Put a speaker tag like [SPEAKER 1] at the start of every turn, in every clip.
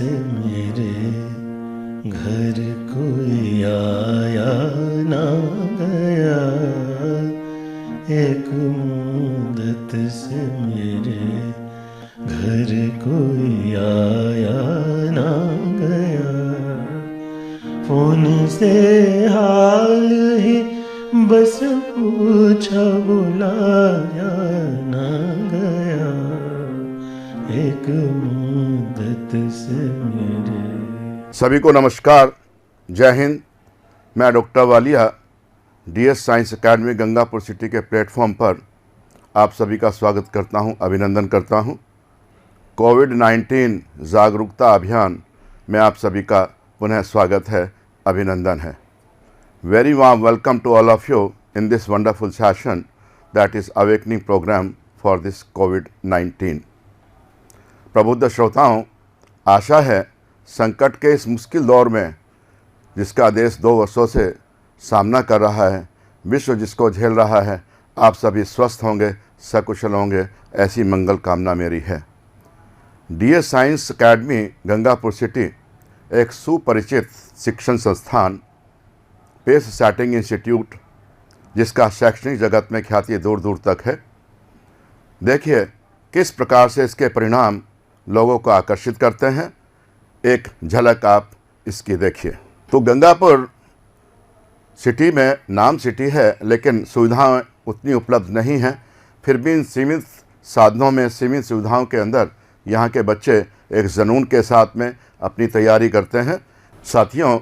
[SPEAKER 1] से मेरे घर कोई आया ना गया, एक मुद्दत से मेरे घर कोई आया ना गया, फोन से हाल ही बस पूछा बुलाया ना गया, एक मुद्दत से मेरे।
[SPEAKER 2] सभी को नमस्कार, जय हिंद। मैं doctor Walia DS science academy Gangapur city के प्लेटफॉर्म पर आप सभी का स्वागत करता हूं, अभिनंदन करता हूं। कोविड-19 जागरूकता अभियान में आप सभी का पुनः स्वागत है, अभिनंदन है। Very warm welcome to all of you in this wonderful session that is awakening programme for this कोविड-19। प्रबुद्ध श्रोताओं, आशा है संकट के इस मुश्किल दौर में जिसका देश 2 वर्षों से सामना कर रहा है, विश्व जिसको झेल रहा है, आप सभी स्वस्थ होंगे, सकुशल होंगे, ऐसी मंगल कामना मेरी है। DS science academy Gangapur city एक सुपरिचित शिक्षण संस्थान, पेस सेटिंग इंस्टीट्यूट, जिसका शैक्षणिक जगत में ख्याति दूर दूर तक है। देखिए किस प्रकार से इसके परिणाम लोगों को आकर्षित करते हैं, एक झलक आप इसकी देखिए। तो गंगापुर सिटी में नाम सिटी है, लेकिन सुविधाएं उतनी उपलब्ध नहीं हैं। फिर भी इन सीमित साधनों में, सीमित सुविधाओं के अंदर यहाँ के बच्चे एक जुनून के साथ में अपनी तैयारी करते हैं। साथियों,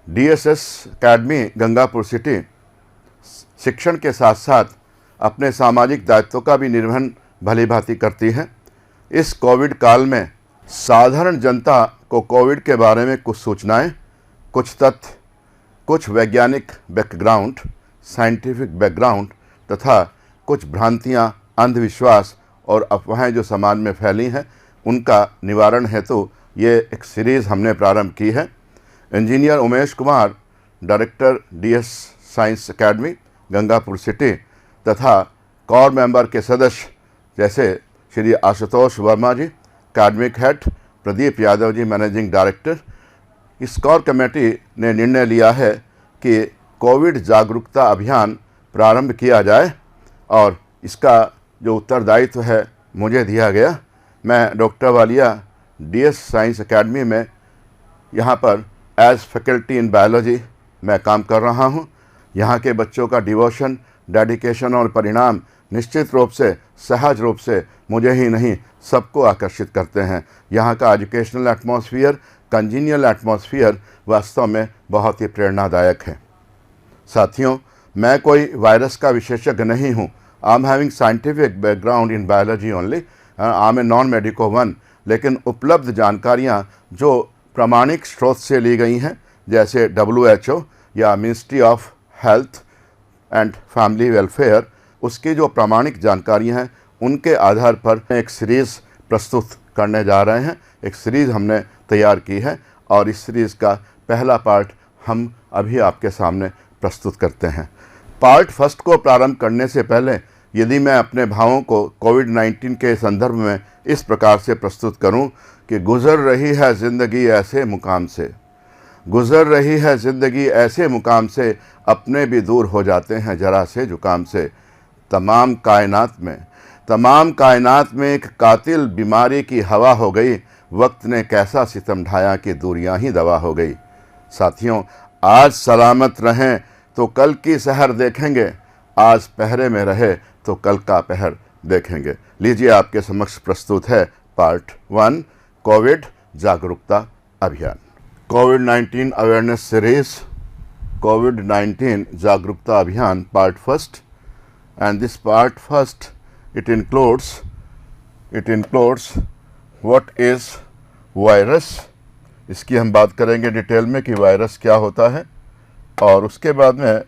[SPEAKER 2] डीएसएस एकेडमी गंगापुर सिटी शिक्षण के साथ साथ अपने सामाजिक दायित्वों का भी निर्वहन भलीभांति करती है। इस कोविड काल में साधारण जनता को कोविड के बारे में कुछ सूचनाएं, कुछ तथ्य, कुछ वैज्ञानिक बैकग्राउंड, साइंटिफिक बैकग्राउंड तथा कुछ भ्रांतियां, अंधविश्वास और अफवाहें जो समाज में फैली हैं, उनका निवारण हेतु ये एक सीरीज़ हमने प्रारंभ की है। Engineer Umesh Kumar, director DS science academy Gangapur city तथा कोर मेंबर के सदस्य जैसे श्री आशुतोष वर्मा जी, अकादमिक head, Pradeep Yadav ji, managing director, इस कोर कमेटी ने निर्णय लिया है कि कोविड जागरूकता अभियान प्रारंभ किया जाए और इसका जो उत्तरदायित्व है मुझे दिया गया। मैं doctor Walia DS science academy में यहाँ पर एज फैकल्टी इन बायोलॉजी मैं काम कर रहा हूँ। यहाँ के बच्चों का डिवोशन, डेडिकेशन और परिणाम निश्चित रूप से, सहज रूप से मुझे ही नहीं सबको आकर्षित करते हैं। यहाँ का एजुकेशनल एटमॉस्फेयर, कंजीनियल एटमॉस्फेयर वास्तव में बहुत ही प्रेरणादायक है। साथियों, मैं कोई वायरस का विशेषज्ञ नहीं हूँ। I am having scientific background in biology only, I am a non medico one. लेकिन उपलब्ध जानकारियाँ जो प्रामाणिक स्रोत से ली गई हैं, जैसे WHO या ministry of health and family welfare, उसकी जो प्रामाणिक जानकारियाँ हैं, उनके आधार पर एक सीरीज़ प्रस्तुत करने जा रहे हैं। एक सीरीज़ हमने तैयार की है और इस सीरीज़ का पहला पार्ट हम अभी आपके सामने प्रस्तुत करते हैं। पार्ट फर्स्ट को प्रारंभ करने से पहले यदि मैं अपने भावों को कोविड-19 के संदर्भ में इस प्रकार से प्रस्तुत करूं कि गुज़र रही है ज़िंदगी ऐसे मुकाम से, गुज़र रही है ज़िंदगी ऐसे मुकाम से, अपने भी दूर हो जाते हैं ज़रा से जुकाम से। तमाम कायनात में एक कातिल बीमारी की हवा हो गई, वक्त ने कैसा सितम ढाया कि दूरियां ही दवा हो गई। साथियों, आज सलामत रहें तो कल की सहर देखेंगे, आज पहरे में रहे तो कल का पहर देखेंगे। लीजिए, आपके समक्ष प्रस्तुत है पार्ट 1, कोविड जागरूकता अभियान। कोविड-19 अवेयरनेस सीरीज, कोविड-19 जागरूकता अभियान, part first. And this part first, it includes what is virus। इसकी हम बात करेंगे डिटेल में कि वायरस क्या होता है, और उसके बाद में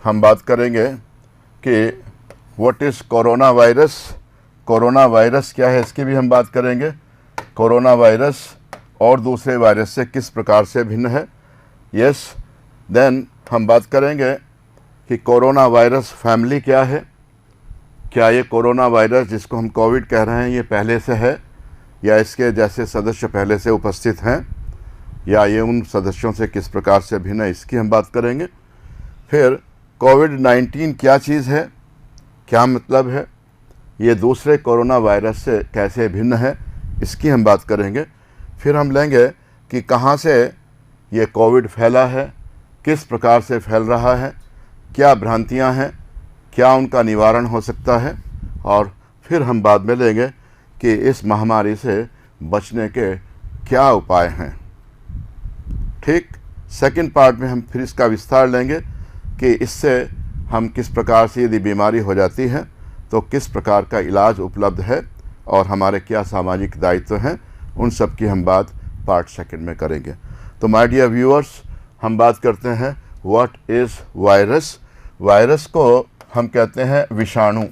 [SPEAKER 2] हम बात करेंगे कि what is corona virus, corona virus क्या है, इसकी भी हम बात करेंगे। कोरोना वायरस और दूसरे वायरस से किस प्रकार से भिन्न है। देन हम बात करेंगे कि कोरोना वायरस फैमिली क्या है, क्या ये कोरोना वायरस जिसको हम कोविड कह रहे हैं ये पहले से है या इसके जैसे सदस्य पहले से उपस्थित हैं या ये उन सदस्यों से किस प्रकार से भिन्न है, इसकी हम बात करेंगे। फिर कोविड-19 क्या चीज़ है, क्या मतलब है, ये दूसरे कोरोना वायरस से कैसे भिन्न है, इसकी हम बात करेंगे। फिर हम लेंगे कि कहाँ से ये कोविड फैला है, किस प्रकार से फैल रहा है, क्या भ्रांतियाँ हैं, क्या उनका निवारण हो सकता है, और फिर हम बाद में लेंगे कि इस महामारी से बचने के क्या उपाय हैं। ठीक, सेकंड पार्ट में हम फिर इसका विस्तार लेंगे कि इससे हम किस प्रकार से यदि बीमारी हो जाती है तो किस प्रकार का इलाज उपलब्ध है और हमारे क्या सामाजिक दायित्व हैं, उन सब की हम बात पार्ट सेकंड में करेंगे। तो माय डियर व्यूअर्स, हम बात करते हैं व्हाट इज़ वायरस। वायरस को हम कहते हैं विषाणु।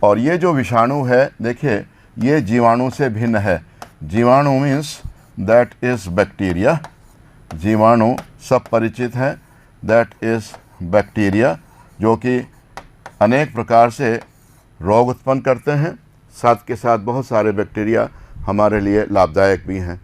[SPEAKER 2] और ये जो विषाणु है, देखिए ये जीवाणु से भिन्न है। जीवाणु मीन्स दैट इज़ बैक्टीरिया। जीवाणु सब परिचित हैं, दैट इज़ बैक्टीरिया, जो कि अनेक प्रकार से रोग उत्पन्न करते हैं। साथ के साथ बहुत सारे बैक्टीरिया हमारे लिए लाभदायक भी हैं।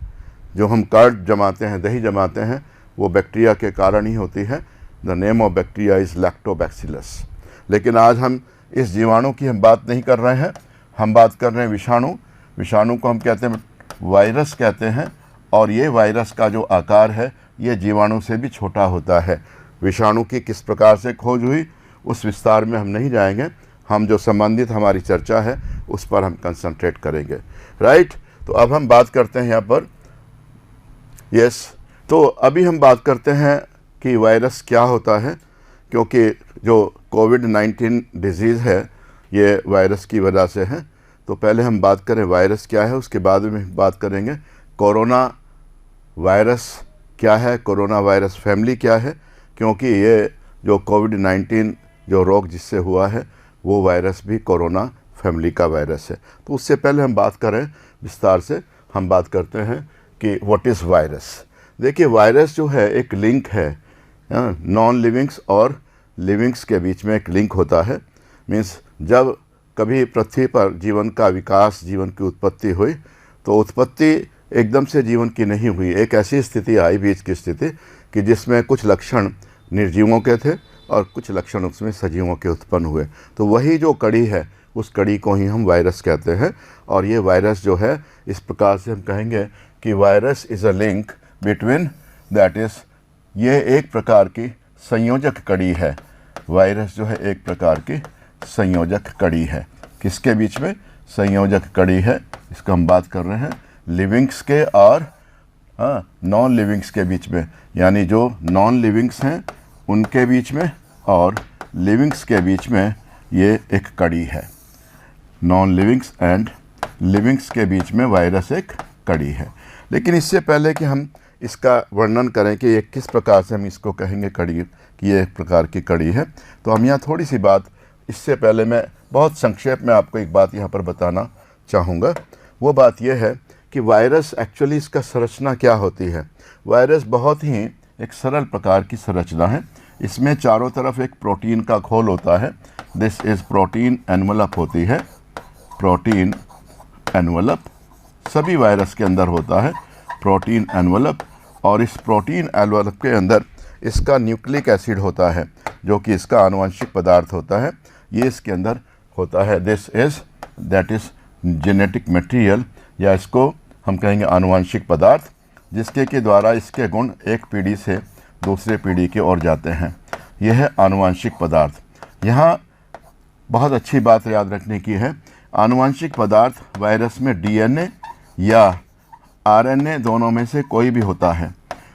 [SPEAKER 2] जो हम कर्ड जमाते हैं, दही जमाते हैं, वो बैक्टीरिया के कारण ही होती है। The name of bacteria is lactobacillus. लेकिन आज हम इस जीवाणु की हम बात नहीं कर रहे हैं, हम बात कर रहे हैं विषाणु। विषाणु को हम कहते हैं वायरस कहते हैं, और ये वायरस का जो आकार है ये जीवाणु से भी छोटा होता है। विषाणु की किस प्रकार से खोज हुई उस विस्तार में हम नहीं जाएंगे, हम जो संबंधित हमारी चर्चा है उस पर हम कंसंट्रेट करेंगे। राइट, तो अब हम बात करते हैं यहाँ पर तो अभी हम बात करते हैं कि वायरस क्या होता है, क्योंकि जो कोविड-19 डिजीज़ है ये वायरस की वजह से है। तो पहले हम बात करें वायरस क्या है, उसके बाद में बात करेंगे कोरोना वायरस क्या है, कोरोना वायरस फैमिली क्या है, क्योंकि ये जो कोविड-19 जो रोग जिससे हुआ है वो वायरस भी कोरोना फैमिली का वायरस है। तो उससे पहले हम बात करें विस्तार से, हम बात करते हैं कि व्हाट इज़ वायरस। देखिए वायरस जो है एक लिंक है, नॉन लिविंग्स और लिविंग्स के बीच में एक लिंक होता है। मीन्स जब कभी पृथ्वी पर जीवन का विकास, जीवन की उत्पत्ति हुई, तो उत्पत्ति एकदम से जीवन की नहीं हुई। एक ऐसी स्थिति आई, बीच की स्थिति, कि जिसमें कुछ लक्षण निर्जीवों के थे और कुछ लक्षण उसमें सजीवों के उत्पन्न हुए। तो वही जो कड़ी है उस कड़ी को ही हम वायरस कहते हैं। और ये वायरस जो है, इस प्रकार से हम कहेंगे कि virus is a link between, that is, ये एक प्रकार की संयोजक कड़ी है। वायरस जो है एक प्रकार की संयोजक कड़ी है। किसके बीच में? संयोजक कड़ी है। इसका हम बात कर रहे हैं लिविंग्स के और नॉन लिविंग्स के बीच में, यानी जो नॉन लिविंग्स हैं उनके बीच में और लिविंग्स के बीच में ये एक कड़ी है। नॉन लिविंग्स एंड लिविंग्स के बीच में वायरस एक कड़ी है। लेकिन इससे पहले कि हम इसका वर्णन करें कि ये किस प्रकार से हम इसको कहेंगे कड़ी, कि ये एक प्रकार की कड़ी है, तो हम यहाँ थोड़ी सी बात, इससे पहले मैं बहुत संक्षेप में आपको एक बात यहाँ पर बताना चाहूँगा। वो बात यह है कि वायरस एक्चुअली इसका संरचना क्या होती है। वायरस बहुत ही एक सरल प्रकार की संरचना है। इसमें चारों तरफ एक प्रोटीन का खोल होता है। दिस इज़ प्रोटीन एनवलप होती है। प्रोटीन एनवलप सभी वायरस के अंदर होता है, प्रोटीन एनवलप। और इस प्रोटीन एनवलप के अंदर इसका न्यूक्लिक एसिड होता है, जो कि इसका आनुवंशिक पदार्थ होता है। ये इसके अंदर होता है। This is, that is genetic material, या इसको हम कहेंगे आनुवंशिक पदार्थ, जिसके के द्वारा इसके गुण एक पीढ़ी से दूसरे पीढ़ी की ओर जाते हैं। यह है आनुवंशिक पदार्थ। यहाँ बहुत अच्छी बात याद रखने की है, आनुवंशिक पदार्थ वायरस में डीएनए या आरएनए दोनों में से कोई भी होता है,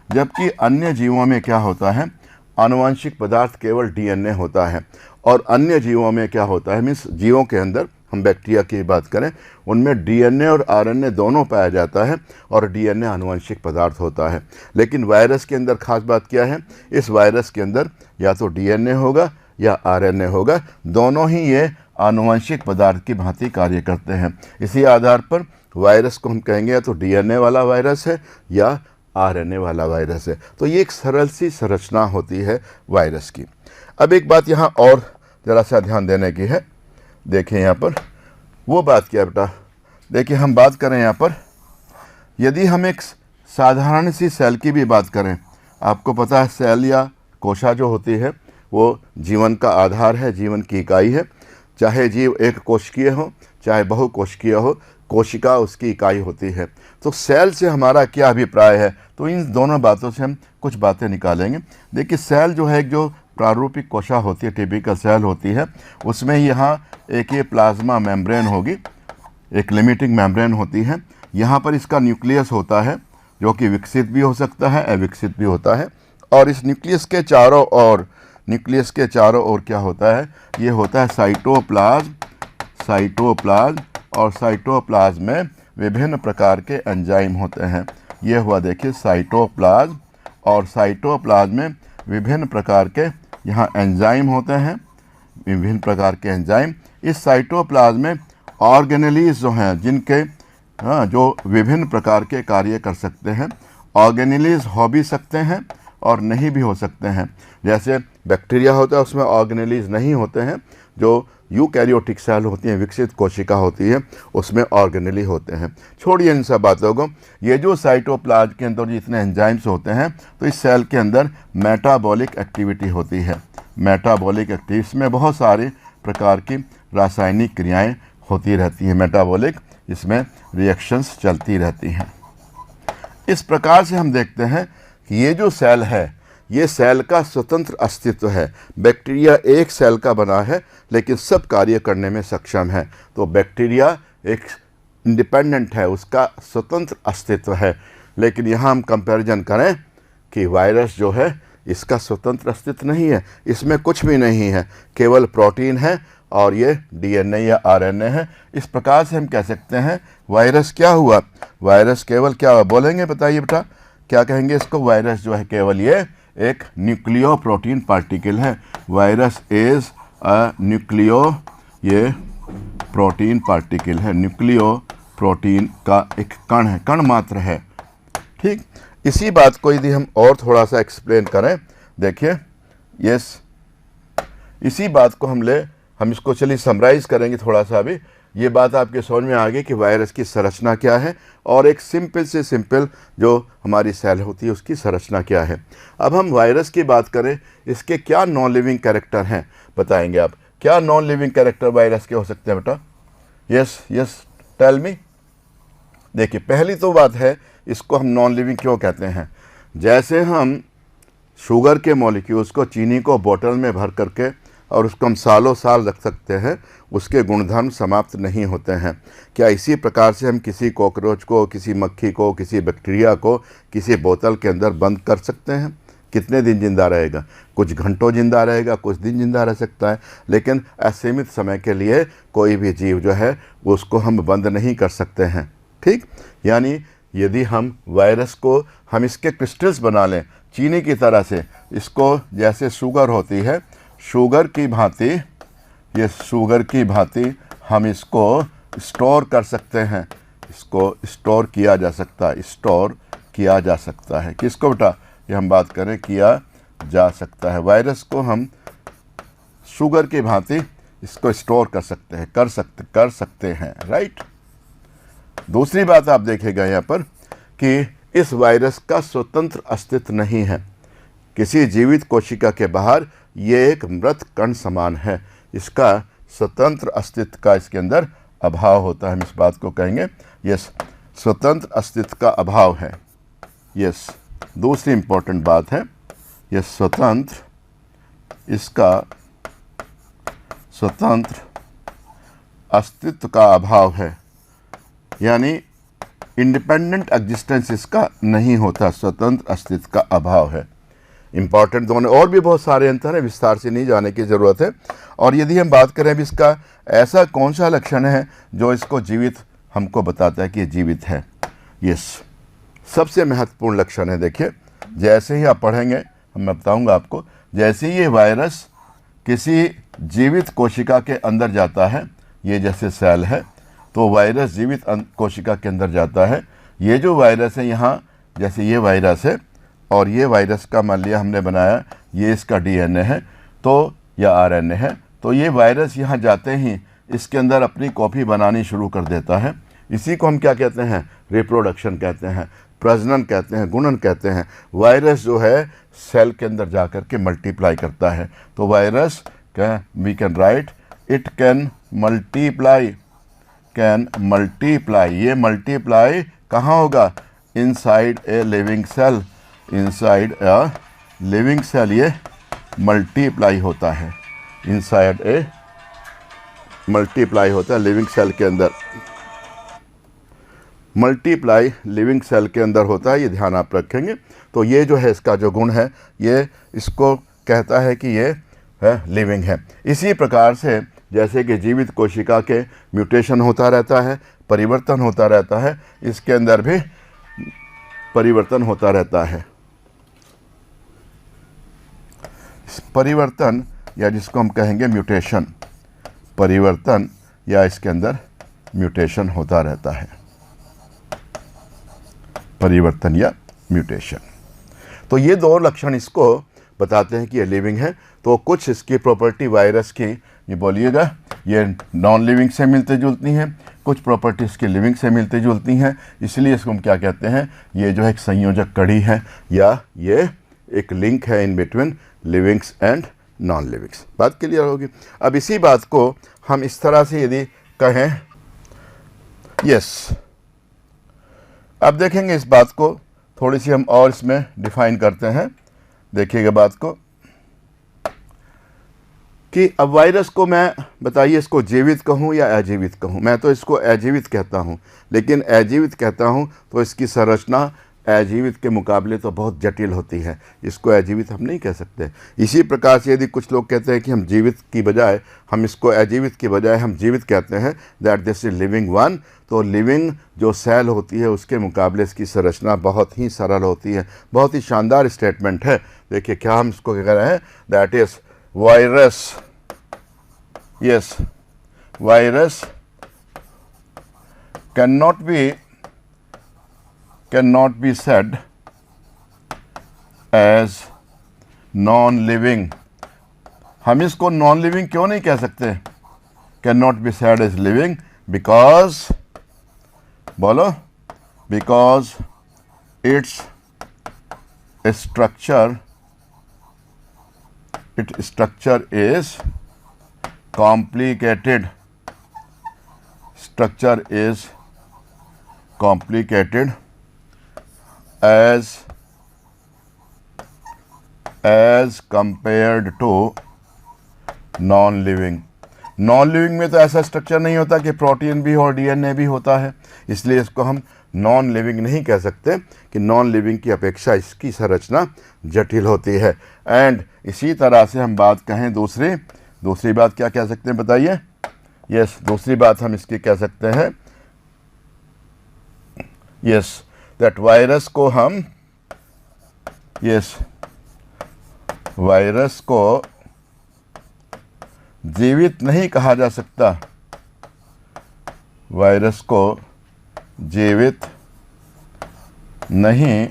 [SPEAKER 2] जबकि अन्य जीवों में क्या होता है, आनुवंशिक पदार्थ केवल डीएनए होता है। और अन्य जीवों में क्या होता है, मीन्स जीवों के अंदर हम बैक्टीरिया की बात करें, उनमें डीएनए और आरएनए दोनों पाया जाता है और डीएनए आनुवंशिक पदार्थ होता है। लेकिन वायरस के अंदर खास बात क्या है, इस वायरस के अंदर या तो डीएनए होगा या आरएनए होगा, दोनों ही ये आनुवंशिक पदार्थ की भांति कार्य करते हैं। इसी आधार पर वायरस को हम कहेंगे या तो डीएनए वाला वायरस है या आरएनए वाला वायरस है। तो ये एक सरल सी संरचना होती है वायरस की। अब एक बात यहाँ और ज़रा सा ध्यान देने की है। देखिए यहाँ पर वो बात क्या है बेटा? देखिए हम बात करें यहाँ पर, यदि हम एक साधारण सी सेल की भी बात करें, आपको पता है सेल या कोशा जो होती है वो जीवन का आधार है, जीवन की इकाई है। चाहे जीव एक कोशिकीय हो चाहे बहुकोशिकीय हो, कोशिका उसकी इकाई होती है। तो सेल से हमारा क्या अभिप्राय है, तो इन दोनों बातों से हम कुछ बातें निकालेंगे। देखिए सेल जो है, एक जो प्रारूपिक कोशा होती है, टिपिकल सेल होती है, उसमें यहाँ एक ये प्लाज्मा मेम्ब्रेन होगी, एक लिमिटिंग मेम्ब्रेन होती है। यहाँ पर इसका न्यूक्लियस होता है जो कि विकसित भी हो सकता है, अविकसित भी होता है। और इस न्यूक्लियस के चारों ओर क्या होता है, ये होता है साइटोप्लाज्म। और साइटोप्लाज्म में विभिन्न प्रकार के एंजाइम होते हैं। ये हुआ देखिए साइटोप्लाज्म, और साइटोप्लाज्म में विभिन्न प्रकार के यहाँ एंजाइम होते हैं, विभिन्न प्रकार के एंजाइम। इस साइटोप्लाज्म में ऑर्गेनेलीज जो हैं, जिनके जो विभिन्न प्रकार के कार्य कर सकते हैं। ऑर्गेनेलीज हो भी सकते हैं और नहीं भी हो सकते हैं। जैसे बैक्टीरिया होता है, उसमें ऑर्गेनेलीज नहीं होते हैं। जो यूकैरियोटिक सेल होती हैं, विकसित कोशिका होती है, उसमें ऑर्गेनेली होते हैं। छोड़िए इन सब बातों को। ये जो साइटोप्लाज्म के अंदर जितने एंजाइम्स होते हैं, तो इस सेल के अंदर मेटाबॉलिक एक्टिविटी होती है। मेटाबॉलिक एक्टिविटी, इसमें बहुत सारे प्रकार की रासायनिक क्रियाएं होती रहती हैं। मेटाबॉलिक, इसमें रिएक्शंस चलती रहती हैं। इस प्रकार से हम देखते हैं कि ये जो सेल है, ये सेल का स्वतंत्र अस्तित्व है। बैक्टीरिया एक सेल का बना है लेकिन सब कार्य करने में सक्षम है। तो बैक्टीरिया एक इंडिपेंडेंट है, उसका स्वतंत्र अस्तित्व है। लेकिन यहाँ हम कंपैरिजन करें कि वायरस जो है, इसका स्वतंत्र अस्तित्व नहीं है, इसमें कुछ भी नहीं है, केवल प्रोटीन है और ये डीएनए या आरएनए है। इस प्रकार से हम कह सकते हैं वायरस क्या हुआ, वायरस केवल क्या हुआ, बोलेंगे? बताइए बेटा, क्या कहेंगे इसको? वायरस जो है केवल ये एक न्यूक्लियो प्रोटीन पार्टिकल है। वायरस इज अ न्यूक्लियो, ये प्रोटीन पार्टिकल है, न्यूक्लियो प्रोटीन का एक कण है, कण मात्र है। ठीक, इसी बात को यदि हम और थोड़ा सा एक्सप्लेन करें, देखिए इसी बात को हम इसको चलिए समराइज़ करेंगे थोड़ा सा। अभी ये बात आपके समझ में आ गई कि वायरस की संरचना क्या है और एक सिंपल से सिंपल जो हमारी सेल होती है उसकी संरचना क्या है। अब हम वायरस की बात करें, इसके क्या नॉन लिविंग कैरेक्टर हैं, बताएंगे आप? क्या नॉन लिविंग कैरेक्टर वायरस के हो सकते हैं बेटा? Yes tell me. देखिए पहली तो बात है, इसको हम नॉन लिविंग क्यों कहते हैं? जैसे हम शुगर के मॉलिक्यूल्स को, चीनी को बोतल में भर करके और उसको हम सालों साल रख सकते हैं, उसके गुणधर्म समाप्त नहीं होते हैं। क्या इसी प्रकार से हम किसी कॉकरोच को, किसी मक्खी को, किसी बैक्टीरिया को किसी बोतल के अंदर बंद कर सकते हैं? कितने दिन जिंदा रहेगा? कुछ घंटों जिंदा रहेगा, कुछ दिन जिंदा रह सकता है, लेकिन असीमित समय के लिए कोई भी जीव जो है उसको हम बंद नहीं कर सकते हैं। ठीक, यानी यदि हम वायरस को, हम इसके क्रिस्टल्स बना लें चीनी की तरह से, इसको जैसे शुगर होती है, शुगर की भांति हम इसको स्टोर कर सकते हैं। इसको स्टोर किया जा सकता है। किसको बेटा? ये हम बात करें किया जा सकता है। वायरस को हम शुगर की भांति इसको स्टोर कर सकते हैं, राइट। दूसरी बात आप देखेगा यहाँ पर कि इस वायरस का स्वतंत्र अस्तित्व नहीं है। किसी जीवित कोशिका के बाहर ये एक मृत कण समान है, इसका स्वतंत्र अस्तित्व का इसके अंदर अभाव होता है। हम इस बात को कहेंगे यस, स्वतंत्र अस्तित्व का अभाव है। यस, दूसरी इंपॉर्टेंट बात है, यह स्वतंत्र अस्तित्व का अभाव है, यानी इंडिपेंडेंट एग्जिस्टेंस इसका नहीं होता, स्वतंत्र अस्तित्व का अभाव है। इंपॉर्टेंट दोनों और भी बहुत सारे अंतर हैं, विस्तार से नहीं जाने की ज़रूरत है। और यदि हम बात करें अभी इसका ऐसा कौन सा लक्षण है जो इसको जीवित हमको बताता है कि ये जीवित है? यस, सबसे महत्वपूर्ण लक्षण है। देखिए जैसे ही आप पढ़ेंगे मैं बताऊंगा आपको, जैसे ही ये वायरस किसी जीवित कोशिका के अंदर जाता है, ये जैसे सेल है तो वायरस जीवित कोशिका के अंदर जाता है। ये जो वायरस है यहाँ, जैसे ये वायरस है और ये वायरस का मान लिया हमने बनाया, ये इसका डीएनए है तो या आरएनए है, तो ये वायरस यहाँ जाते ही इसके अंदर अपनी कॉपी बनानी शुरू कर देता है। इसी को हम क्या कहते हैं? रिप्रोडक्शन कहते हैं, प्रजनन कहते हैं, गुणन कहते हैं। वायरस जो है सेल के अंदर जा कर के मल्टीप्लाई करता है। तो virus we can write it can multiply. ये मल्टीप्लाई कहाँ होगा? Inside a living cell. Inside a living cell ये मल्टीप्लाई होता है। इनसाइड ए मल्टीप्लाई होता है लिविंग सेल के अंदर। मल्टीप्लाई लिविंग सेल के अंदर होता है, ये ध्यान आप रखेंगे। तो ये जो है इसका जो गुण है, ये इसको कहता है कि ये है लिविंग है। इसी प्रकार से जैसे कि जीवित कोशिका के म्यूटेशन होता रहता है, परिवर्तन होता रहता है, इसके अंदर भी परिवर्तन होता रहता है। परिवर्तन या जिसको हम कहेंगे म्यूटेशन, परिवर्तन या इसके अंदर म्यूटेशन होता रहता है। परिवर्तन या म्यूटेशन, तो ये दो लक्षण इसको बताते हैं कि ये लिविंग है। तो कुछ इसकी प्रॉपर्टी वायरस की, ये बोलिएगा, ये नॉन लिविंग से मिलते जुलती हैं, कुछ प्रॉपर्टीज़ की लिविंग से मिलती जुलती हैं। इसलिए इसको हम क्या कहते हैं? ये जो है एक संयोजक कड़ी है, या ये एक लिंक है in between livings and non livings. बात क्लियर होगी। अब इसी बात को हम इस तरह से यदि कहें, यस, अब देखेंगे इस बात को थोड़ी सी हम और इसमें डिफाइन करते हैं। देखिएगा बात को कि अब वायरस को मैं बताइए इसको जीवित कहूँ या अजीवित कहूँ? मैं तो इसको अजीवित कहता हूँ, लेकिन अजीवित कहता हूँ तो इसकी संरचना अजीवित के मुकाबले तो बहुत जटिल होती है। इसको अजीवित हम नहीं कह सकते। इसी प्रकार से यदि कुछ लोग कहते हैं कि हम जीवित की बजाय, हम इसको अजीवित की बजाय हम जीवित कहते हैं, that this is living one, तो लिविंग जो सेल होती है उसके मुकाबले इसकी संरचना बहुत ही सरल होती है। बहुत ही शानदार स्टेटमेंट है। देखिए क्या हम इसको कह रहे हैं? That is virus, yes, virus cannot be said as non-living। हम इसको नॉन लिविंग क्यों नहीं कह सकते? cannot be said as living because, बोलो, because its structure is complicated। Structure is complicated as compared to non living. Non living में तो ऐसा स्ट्रक्चर नहीं होता कि प्रोटीन भी हो और डीएनए भी होता है, इसलिए इसको हम नॉन लिविंग नहीं कह सकते कि नॉन लिविंग की अपेक्षा इसकी संरचना जटिल होती है। एंड इसी तरह से हम बात कहें दूसरी बात क्या कह सकते हैं बताइए? यस, दूसरी बात हम इसकी कह सकते हैं, यस, दैट वायरस को हम, यस, वायरस को जीवित नहीं कहा जा सकता। वायरस को जीवित नहीं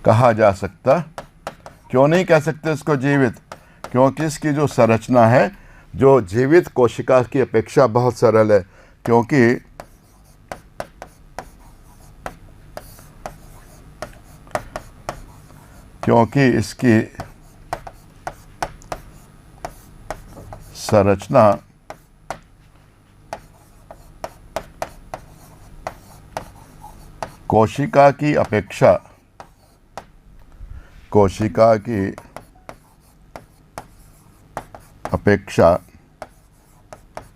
[SPEAKER 2] कहा जा सकता। क्यों नहीं कह सकते इसको जीवित? क्योंकि इसकी जो संरचना है जो जीवित कोशिका की अपेक्षा बहुत सरल है। क्योंकि इसकी संरचना कोशिका की अपेक्षा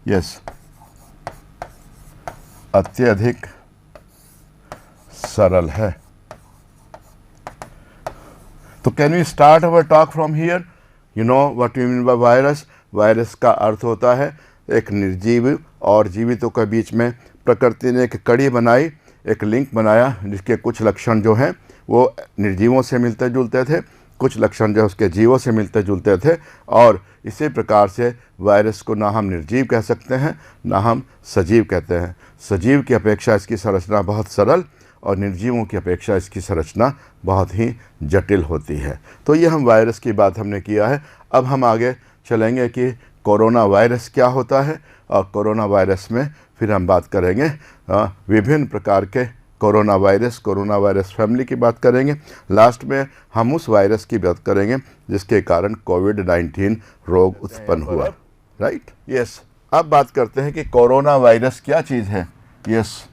[SPEAKER 2] यस अत्यधिक सरल है। तो can we start our talk from here? You know what you mean by virus? Virus का अर्थ होता है एक निर्जीव और जीवितों के बीच में प्रकृति ने एक कड़ी बनाई, एक लिंक बनाया, जिसके कुछ लक्षण जो हैं वो निर्जीवों से मिलते जुलते थे, कुछ लक्षण जो उसके जीवों से मिलते जुलते थे। और इसी प्रकार से वायरस को ना हम निर्जीव कह सकते हैं ना हम सजीव कहते हैं। सजीव की अपेक्षा इसकी संरचना बहुत सरल और निर्जीवों की अपेक्षा इसकी संरचना बहुत ही जटिल होती है। तो ये हम वायरस की बात हमने किया है। अब हम आगे चलेंगे कि कोरोना वायरस क्या होता है, और कोरोना वायरस में फिर हम बात करेंगे विभिन्न प्रकार के कोरोना वायरस फैमिली की बात करेंगे। लास्ट में हम उस वायरस की बात करेंगे जिसके कारण कोविड-19 रोग उत्पन्न हुआ। Right, yes. अब बात करते हैं कि कोरोना वायरस क्या चीज़ है। Yes,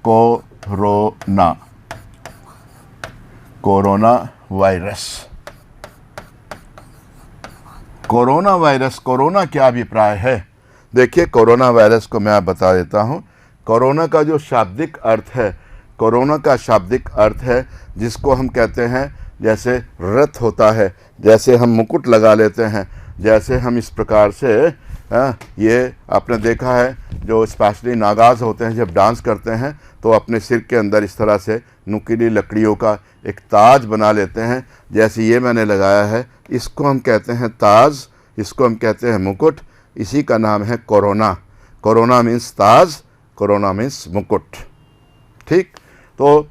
[SPEAKER 2] corona virus. कोरोना क्या अभिप्राय है। देखिए, कोरोना वायरस को मैं आप बता देता हूँ। कोरोना का जो शाब्दिक अर्थ है, कोरोना का शाब्दिक अर्थ है जिसको हम कहते हैं, जैसे रथ होता है, जैसे हम मुकुट लगा लेते हैं, जैसे हम इस प्रकार से ये आपने देखा है, जो स्पेशली नागाज होते हैं जब डांस करते हैं तो अपने सिर के अंदर इस तरह से नुकीली लकड़ियों का एक ताज बना लेते हैं। जैसे ये मैंने लगाया है, इसको हम कहते हैं ताज, इसको हम कहते हैं मुकुट। इसी का नाम है कोरोना। कोरोना मीन्स ताज, कोरोना मीन्स मुकुट। ठीक, तो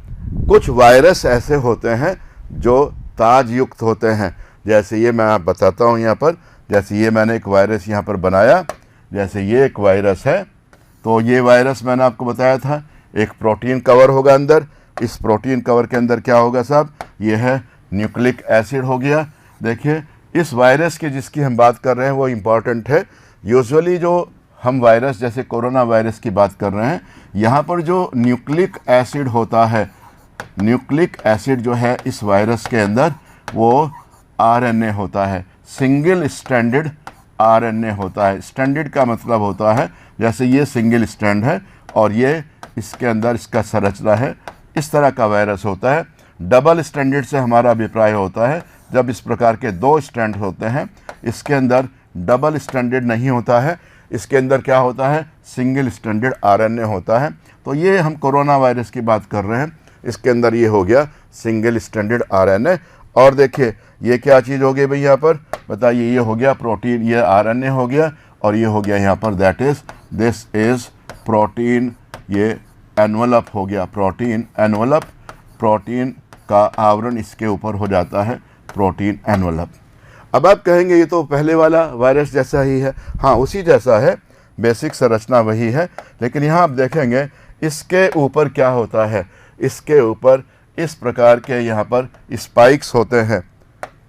[SPEAKER 2] कुछ वायरस ऐसे होते हैं जो ताज युक्त होते हैं। जैसे ये मैं आप बताता हूँ यहाँ पर, जैसे ये मैंने एक वायरस यहाँ पर बनाया, जैसे ये एक वायरस है। तो ये वायरस मैंने आपको बताया था, एक प्रोटीन कवर होगा अंदर। इस प्रोटीन कवर के अंदर क्या होगा साहब, ये है न्यूक्लिक एसिड हो गया। देखिए, इस वायरस की जिसकी हम बात कर रहे हैं वो इम्पॉर्टेंट है। यूजुअली जो हम वायरस जैसे कोरोना वायरस की बात कर रहे हैं, यहाँ पर जो न्यूक्लिक एसिड होता है, न्यूक्लिक एसिड जो है इस वायरस के अंदर वो आरएनए होता है, सिंगल स्ट्रैंडेड आरएनए होता है। स्ट्रैंडेड का मतलब होता है जैसे ये सिंगल स्ट्रैंड है और ये इसके अंदर इसका संरचना है, इस तरह का वायरस होता है। डबल स्ट्रैंडेड से हमारा अभिप्राय होता है जब इस प्रकार के दो स्ट्रैंड होते हैं। इसके अंदर डबल स्ट्रैंडेड नहीं होता है, इसके अंदर क्या होता है, सिंगल स्ट्रैंडेड आरएनए होता है। तो ये हम कोरोना वायरस की बात कर रहे हैं, इसके अंदर ये हो गया सिंगल स्ट्रैंडेड आरएनए। और देखिए ये क्या चीज़ हो गई भाई, यहाँ पर बताइए, ये हो गया प्रोटीन, ये आरएनए हो गया, और ये हो गया यहाँ पर दिस इज़ प्रोटीन, ये एनवलप हो गया, प्रोटीन एनवलप। प्रोटीन का आवरण इसके ऊपर हो जाता है, प्रोटीन एनवलप। अब आप कहेंगे ये तो पहले वाला वायरस जैसा ही है। हाँ, उसी जैसा है, बेसिक संरचना वही है, लेकिन यहाँ आप देखेंगे इसके ऊपर क्या होता है, इसके ऊपर इस प्रकार के यहाँ पर स्पाइक्स होते हैं।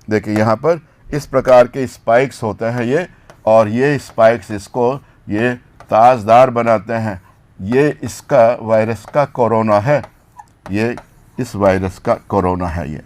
[SPEAKER 2] देखिए यहाँ पर इस प्रकार के स्पाइक्स होते हैं ये, और ये स्पाइक्स इसको ये ताजदार बनाते हैं। ये इसका वायरस का कोरोना है, ये इस वायरस का कोरोना है ये।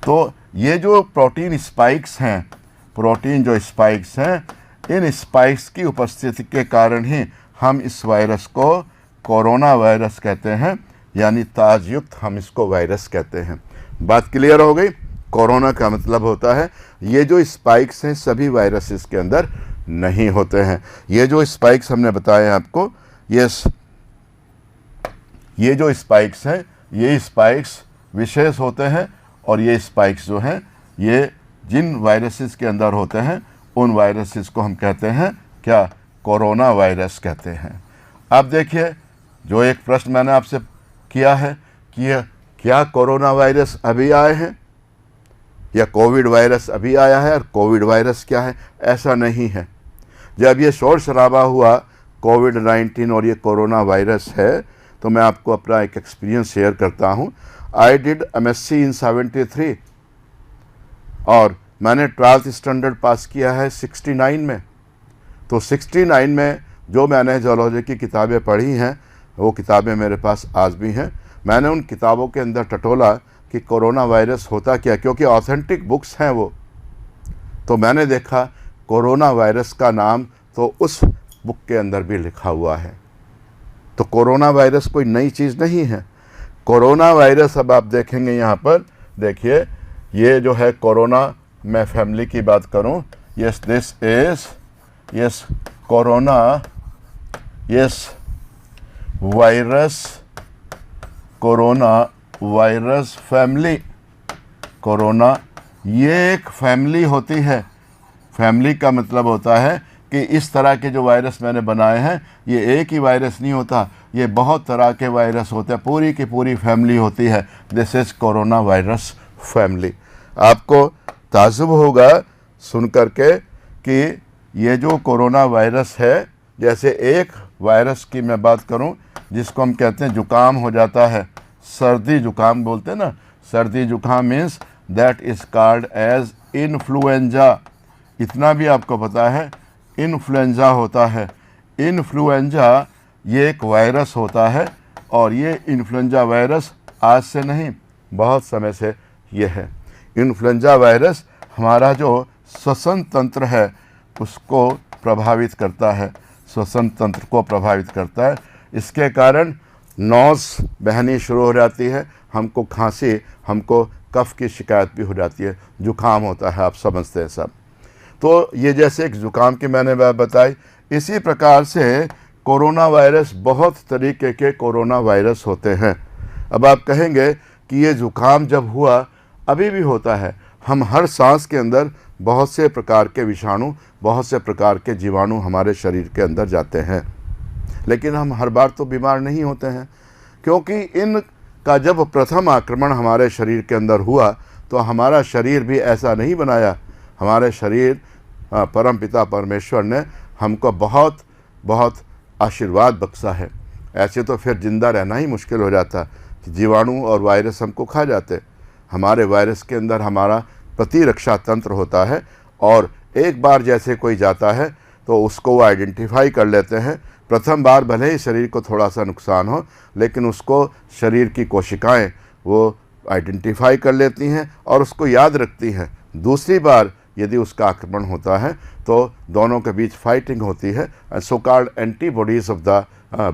[SPEAKER 2] तो ये जो प्रोटीन स्पाइक्स हैं, प्रोटीन जो स्पाइक्स हैं, इन स्पाइक्स की उपस्थिति के कारण ही हम इस वायरस को कोरोना वायरस कहते हैं, यानी ताजयुक्त हम इसको वायरस कहते हैं। बात क्लियर हो गई। कोरोना का मतलब होता है ये जो स्पाइक्स हैं सभी वायरसेस के अंदर नहीं होते हैं। ये जो स्पाइक्स हमने बताए आपको, ये जो स्पाइक्स हैं, ये स्पाइक्स विशेष होते हैं, और ये स्पाइक्स जो हैं ये जिन वायरसेस के अंदर होते हैं उन वायरसेस को हम कहते हैं क्या, कोरोना वायरस कहते हैं। अब देखिए, जो एक प्रश्न मैंने आपसे किया है कि क्या कोरोना वायरस अभी आए हैं या कोविड वायरस अभी आया है, और कोविड वायरस क्या है, ऐसा नहीं है। जब ये शोर शराबा हुआ कोविड-19 और ये कोरोना वायरस है, तो मैं आपको अपना एक एक्सपीरियंस शेयर करता हूँ। आई डिड MSc इन 73 और मैंने 12th स्टैंडर्ड पास किया है 69 में। तो 69 में जो मैंने जोलॉजी की किताबें पढ़ी हैं वो किताबें मेरे पास आज भी हैं। मैंने उन किताबों के अंदर टटोला कि कोरोना वायरस होता क्या, क्योंकि ऑथेंटिक बुक्स हैं वो। तो मैंने देखा कोरोना वायरस का नाम तो उस बुक के अंदर भी लिखा हुआ है। तो कोरोना वायरस कोई नई चीज़ नहीं है। कोरोना वायरस, अब आप देखेंगे यहाँ पर, देखिए ये जो है कोरोना, मैं फैमिली की बात करूँ, yes this is yes corona, yes virus, corona virus family. Corona ये एक फैमिली होती है। फैमिली का मतलब होता है कि इस तरह के जो वायरस मैंने बनाए हैं ये एक ही वायरस नहीं होता, ये बहुत तरह के वायरस होते हैं, पूरी की पूरी फैमिली होती है। This is corona virus family. आपको ताज्जुब होगा सुन करके कि ये जो कोरोना वायरस है, जैसे एक वायरस की मैं बात करूं जिसको हम कहते हैं जुकाम हो जाता है, सर्दी जुकाम बोलते हैं ना, सर्दी जुकाम means that is called as influenza. इतना भी आपको पता है, इन्फ्लुएंजा होता है। इन्फ्लुएंजा ये एक वायरस होता है, और ये इन्फ्लुएंजा वायरस आज से नहीं बहुत समय से ये है। इन्फ्लुएंजा वायरस हमारा जो श्वसन तंत्र है उसको प्रभावित करता है, श्वसन तंत्र को प्रभावित करता है। इसके कारण नोज़ बहनी शुरू हो जाती है, हमको खांसी, हमको कफ की शिकायत भी हो जाती है, जुकाम होता है, आप समझते हैं सब। तो ये जैसे एक जुकाम की मैंने बात बताई, इसी प्रकार से कोरोना वायरस, बहुत तरीके के कोरोना वायरस होते हैं। अब आप कहेंगे कि ये जुकाम जब हुआ, अभी भी होता है, हम हर सांस के अंदर बहुत से प्रकार के विषाणु, बहुत से प्रकार के जीवाणु हमारे शरीर के अंदर जाते हैं, लेकिन हम हर बार तो बीमार नहीं होते हैं, क्योंकि इनका जब प्रथम आक्रमण हमारे शरीर के अंदर हुआ तो हमारा शरीर भी ऐसा नहीं बनाया। हमारे शरीर, परमपिता परमेश्वर ने हमको बहुत बहुत आशीर्वाद बख्शा है। ऐसे तो फिर जिंदा रहना ही मुश्किल हो जाता, कि जीवाणु और वायरस हमको खा जाते। हमारे वायरस के अंदर हमारा प्रतिरक्षा तंत्र होता है, और एक बार जैसे कोई जाता है तो उसको वो आइडेंटिफाई कर लेते हैं। प्रथम बार भले ही शरीर को थोड़ा सा नुकसान हो, लेकिन उसको शरीर की कोशिकाएं वो आइडेंटिफाई कर लेती हैं और उसको याद रखती हैं। दूसरी बार यदि उसका आक्रमण होता है तो दोनों के बीच फाइटिंग होती है, so called antibodies of the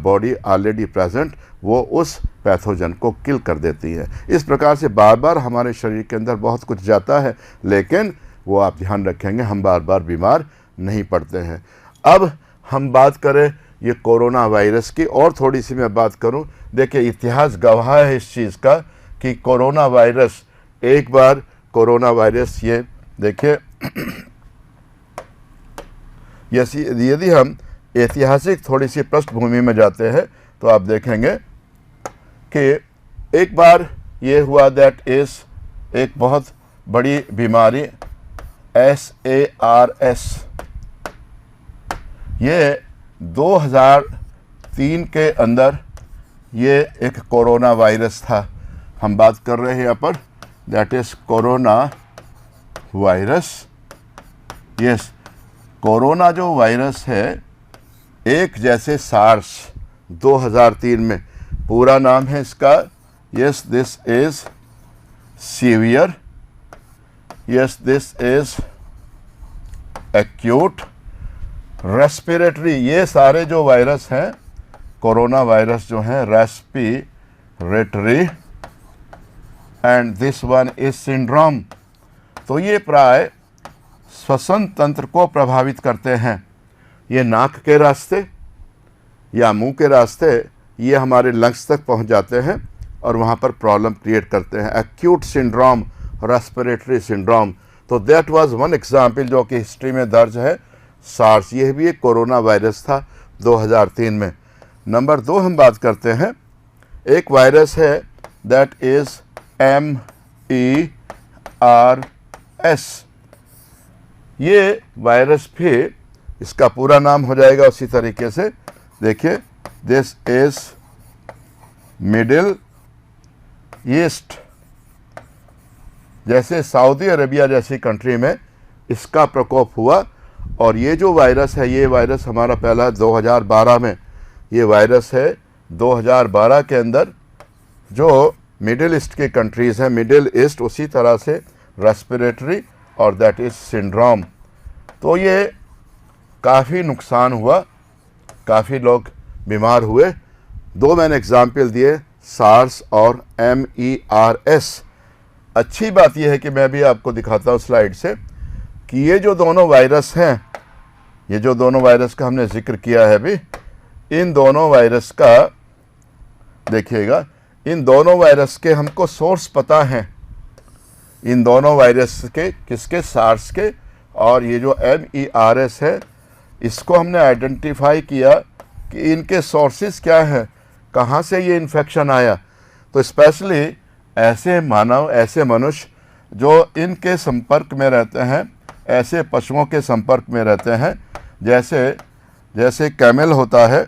[SPEAKER 2] body already present, वो उस पैथोजन को किल कर देती है। इस प्रकार से बार बार हमारे शरीर के अंदर बहुत कुछ जाता है, लेकिन वो आप ध्यान रखेंगे हम बार बार बीमार नहीं पड़ते हैं। अब हम बात करें ये कोरोना वायरस की, और थोड़ी सी मैं बात करूं। देखिए, इतिहास गवाह है इस चीज़ का कि कोरोना वायरस, एक बार कोरोना वायरस, ये देखिए यदि हम ऐतिहासिक थोड़ी सी पृष्ठभूमि में जाते हैं तो आप देखेंगे कि एक बार ये हुआ, दैट इज़ एक बहुत बड़ी बीमारी SARS, ये 2003 के अंदर ये एक कोरोना वायरस था। हम बात कर रहे हैं यहाँ पर, that is corona virus. Yes, corona जो वायरस है, एक जैसे सार्स 2003 में, पूरा नाम है इसका, yes this is severe, yes this is acute respiratory. ये सारे जो वायरस हैं, कोरोना वायरस जो हैं, respiratory, and this one is syndrome. तो ये प्राय श्वसन तंत्र को प्रभावित करते हैं। ये नाक के रास्ते या मुंह के रास्ते ये हमारे लंग्स तक पहुंच जाते हैं और वहाँ पर प्रॉब्लम क्रिएट करते हैं। Acute syndrome, respiratory syndrome. तो दैट वाज वन एग्जाम्पल जो कि हिस्ट्री में दर्ज है, सार्स। यह भी एक कोरोना वायरस था 2003 में। नंबर 2 हम बात करते हैं, एक वायरस है दैट इज़ MERS। ये वायरस भी, इसका पूरा नाम हो जाएगा उसी तरीके से, देखिए, दिस इज मिडिल ईस्ट। जैसे सऊदी अरेबिया जैसी कंट्री में इसका प्रकोप हुआ, और ये जो वायरस है, ये वायरस हमारा पहला 2012 में, ये वायरस है 2012 के अंदर, जो मिडिल ईस्ट की कंट्रीज़ हैं, मिडिल ईस्ट, उसी तरह से रेस्पिरेटरी और दैट इज़ सिंड्रोम। तो ये काफ़ी नुकसान हुआ, काफ़ी लोग बीमार हुए। 2 मैंने एग्जाम्पल दिए, सार्स और MERS। अच्छी बात यह है कि मैं भी आपको दिखाता हूँ स्लाइड से कि ये जो दोनों वायरस हैं, ये जो दोनों वायरस का हमने जिक्र किया है अभी, इन दोनों वायरस का देखिएगा, इन दोनों वायरस के हमको सोर्स पता हैं। इन दोनों वायरस के, किसके, सार्स के, और ये जो MERS है, इसको हमने आइडेंटिफाई किया कि इनके सोर्सेस क्या हैं, कहाँ से ये इन्फेक्शन आया। तो स्पेशली ऐसे मानव, ऐसे मनुष्य जो इनके संपर्क में रहते हैं, ऐसे पशुओं के संपर्क में रहते हैं, जैसे जैसे कैमल होता है,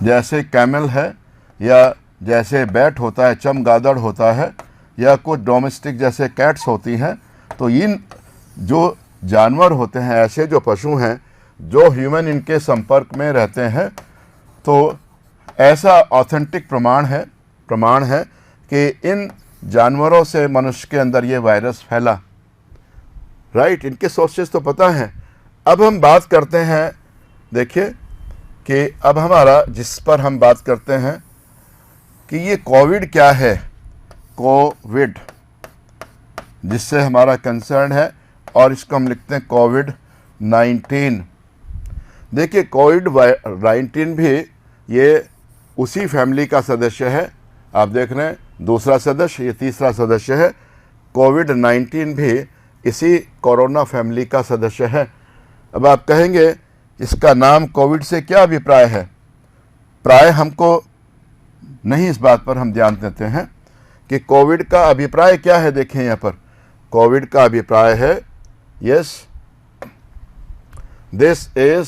[SPEAKER 2] जैसे कैमल है, या जैसे बैट होता है, चमगादड़ होता है, या कुछ डोमेस्टिक जैसे कैट्स होती हैं, तो इन जो जानवर होते हैं, ऐसे जो पशु हैं जो ह्यूमन इनके संपर्क में रहते हैं, तो ऐसा ऑथेंटिक प्रमाण है कि इन जानवरों से मनुष्य के अंदर ये वायरस फैला। राइट, इनके सोर्सेस तो पता हैं। अब हम बात करते हैं, देखिए कि अब हमारा जिस पर हम बात करते हैं कि ये कोविड क्या है, कोविड जिससे हमारा कंसर्न है, और इसको हम लिखते हैं कोविड-19। देखिए कोविड-19 भी ये उसी फैमिली का सदस्य है। आप देख रहे हैं, दूसरा सदस्य, ये तीसरा सदस्य है। कोविड-19 भी इसी कोरोना फैमिली का सदस्य है। अब आप कहेंगे इसका नाम कोविड से क्या अभिप्राय है? प्राय हमको नहीं, इस बात पर हम ध्यान देते हैं कि कोविड का अभिप्राय क्या है। देखें यहाँ पर कोविड का अभिप्राय है, yes, this is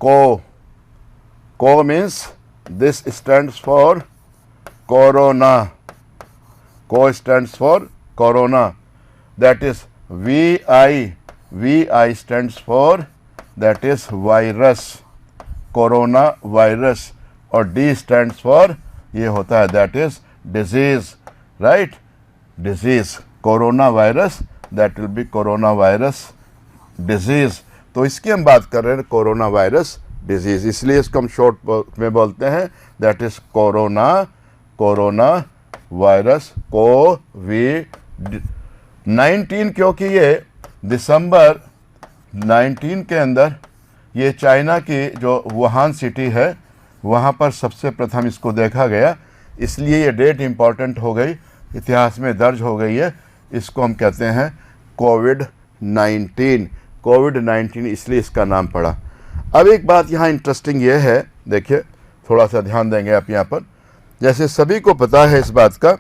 [SPEAKER 2] co means this stands for corona, co stands for corona, that is VI stands for, that is virus, corona virus, और D stands for, ये होता है that is disease, right, disease, corona virus, that will be corona virus disease। तो इसकी हम बात कर रहे हैं, कोरोना वायरस डिजीज, इसलिए इसको हम शॉर्ट में बोलते हैं that is कोरोना वायरस कोविड-19, क्योंकि ये दिसंबर 19 के अंदर ये चाइना की जो वुहान सिटी है वहाँ पर सबसे प्रथम इसको देखा गया, इसलिए ये डेट इम्पॉर्टेंट हो गई, इतिहास में दर्ज हो गई है। इसको हम कहते हैं कोविड-19, कोविड-19 इसलिए इसका नाम पड़ा। अब एक बात यहाँ इंटरेस्टिंग ये है, देखिए थोड़ा सा ध्यान देंगे आप यहाँ पर, जैसे सभी को पता है इस बात का,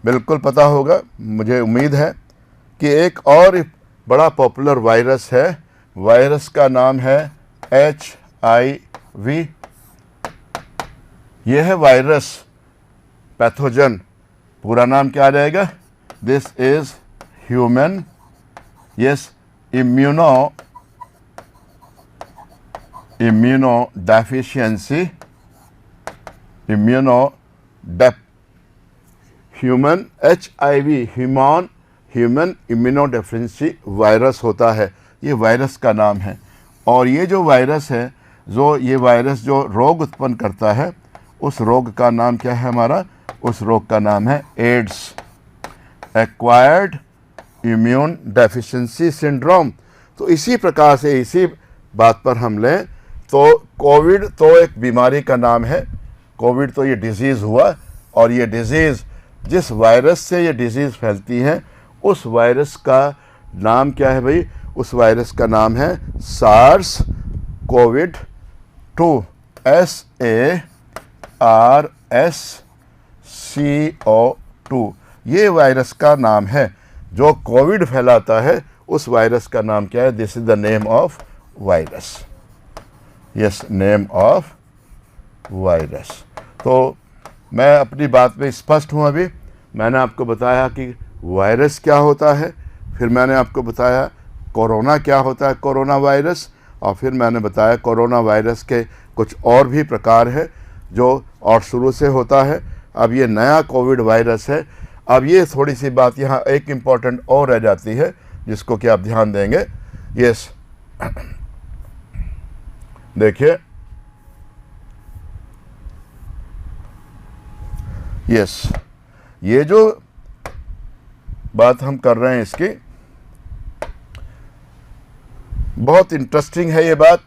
[SPEAKER 2] बिल्कुल पता होगा, मुझे उम्मीद है कि एक और बड़ा पॉपुलर वायरस है, वायरस का नाम है HIV। यह है वायरस पैथोजन, पूरा नाम क्या रहेगा? This is human, yes, immunodeficiency, human HIV, human immunodeficiency virus होता है, ये वायरस का नाम है। और ये जो वायरस है, ये वायरस जो रोग उत्पन्न करता है, उस रोग का नाम क्या है हमारा? उस रोग का नाम है AIDS, acquired immune deficiency syndrome. तो इसी प्रकार से, इसी बात पर हम लें तो कोविड तो एक बीमारी का नाम है, कोविड तो ये डिजीज़ हुआ, और ये डिजीज़ जिस वायरस से ये डिजीज़ फैलती है उस वायरस का नाम क्या है भाई? उस वायरस का नाम है सार्स कोविड-2, SARS-CoV-2, ये वायरस का नाम है। जो कोविड फैलाता है उस वायरस का नाम क्या है? This is the name of virus, yes, name of virus. तो मैं अपनी बात में स्पष्ट हूँ। अभी मैंने आपको बताया कि वायरस क्या होता है, फिर मैंने आपको बताया कोरोना क्या होता है, कोरोना वायरस, और फिर मैंने बताया कोरोना वायरस के कुछ और भी प्रकार है जो और शुरू से होता है। अब ये नया कोविड वायरस है। अब ये थोड़ी सी बात यहाँ एक इम्पॉर्टेंट और रह जाती है जिसको कि आप ध्यान देंगे। यस, देखिए, यस, ये जो बात हम कर रहे हैं इसकी बहुत इंटरेस्टिंग है ये बात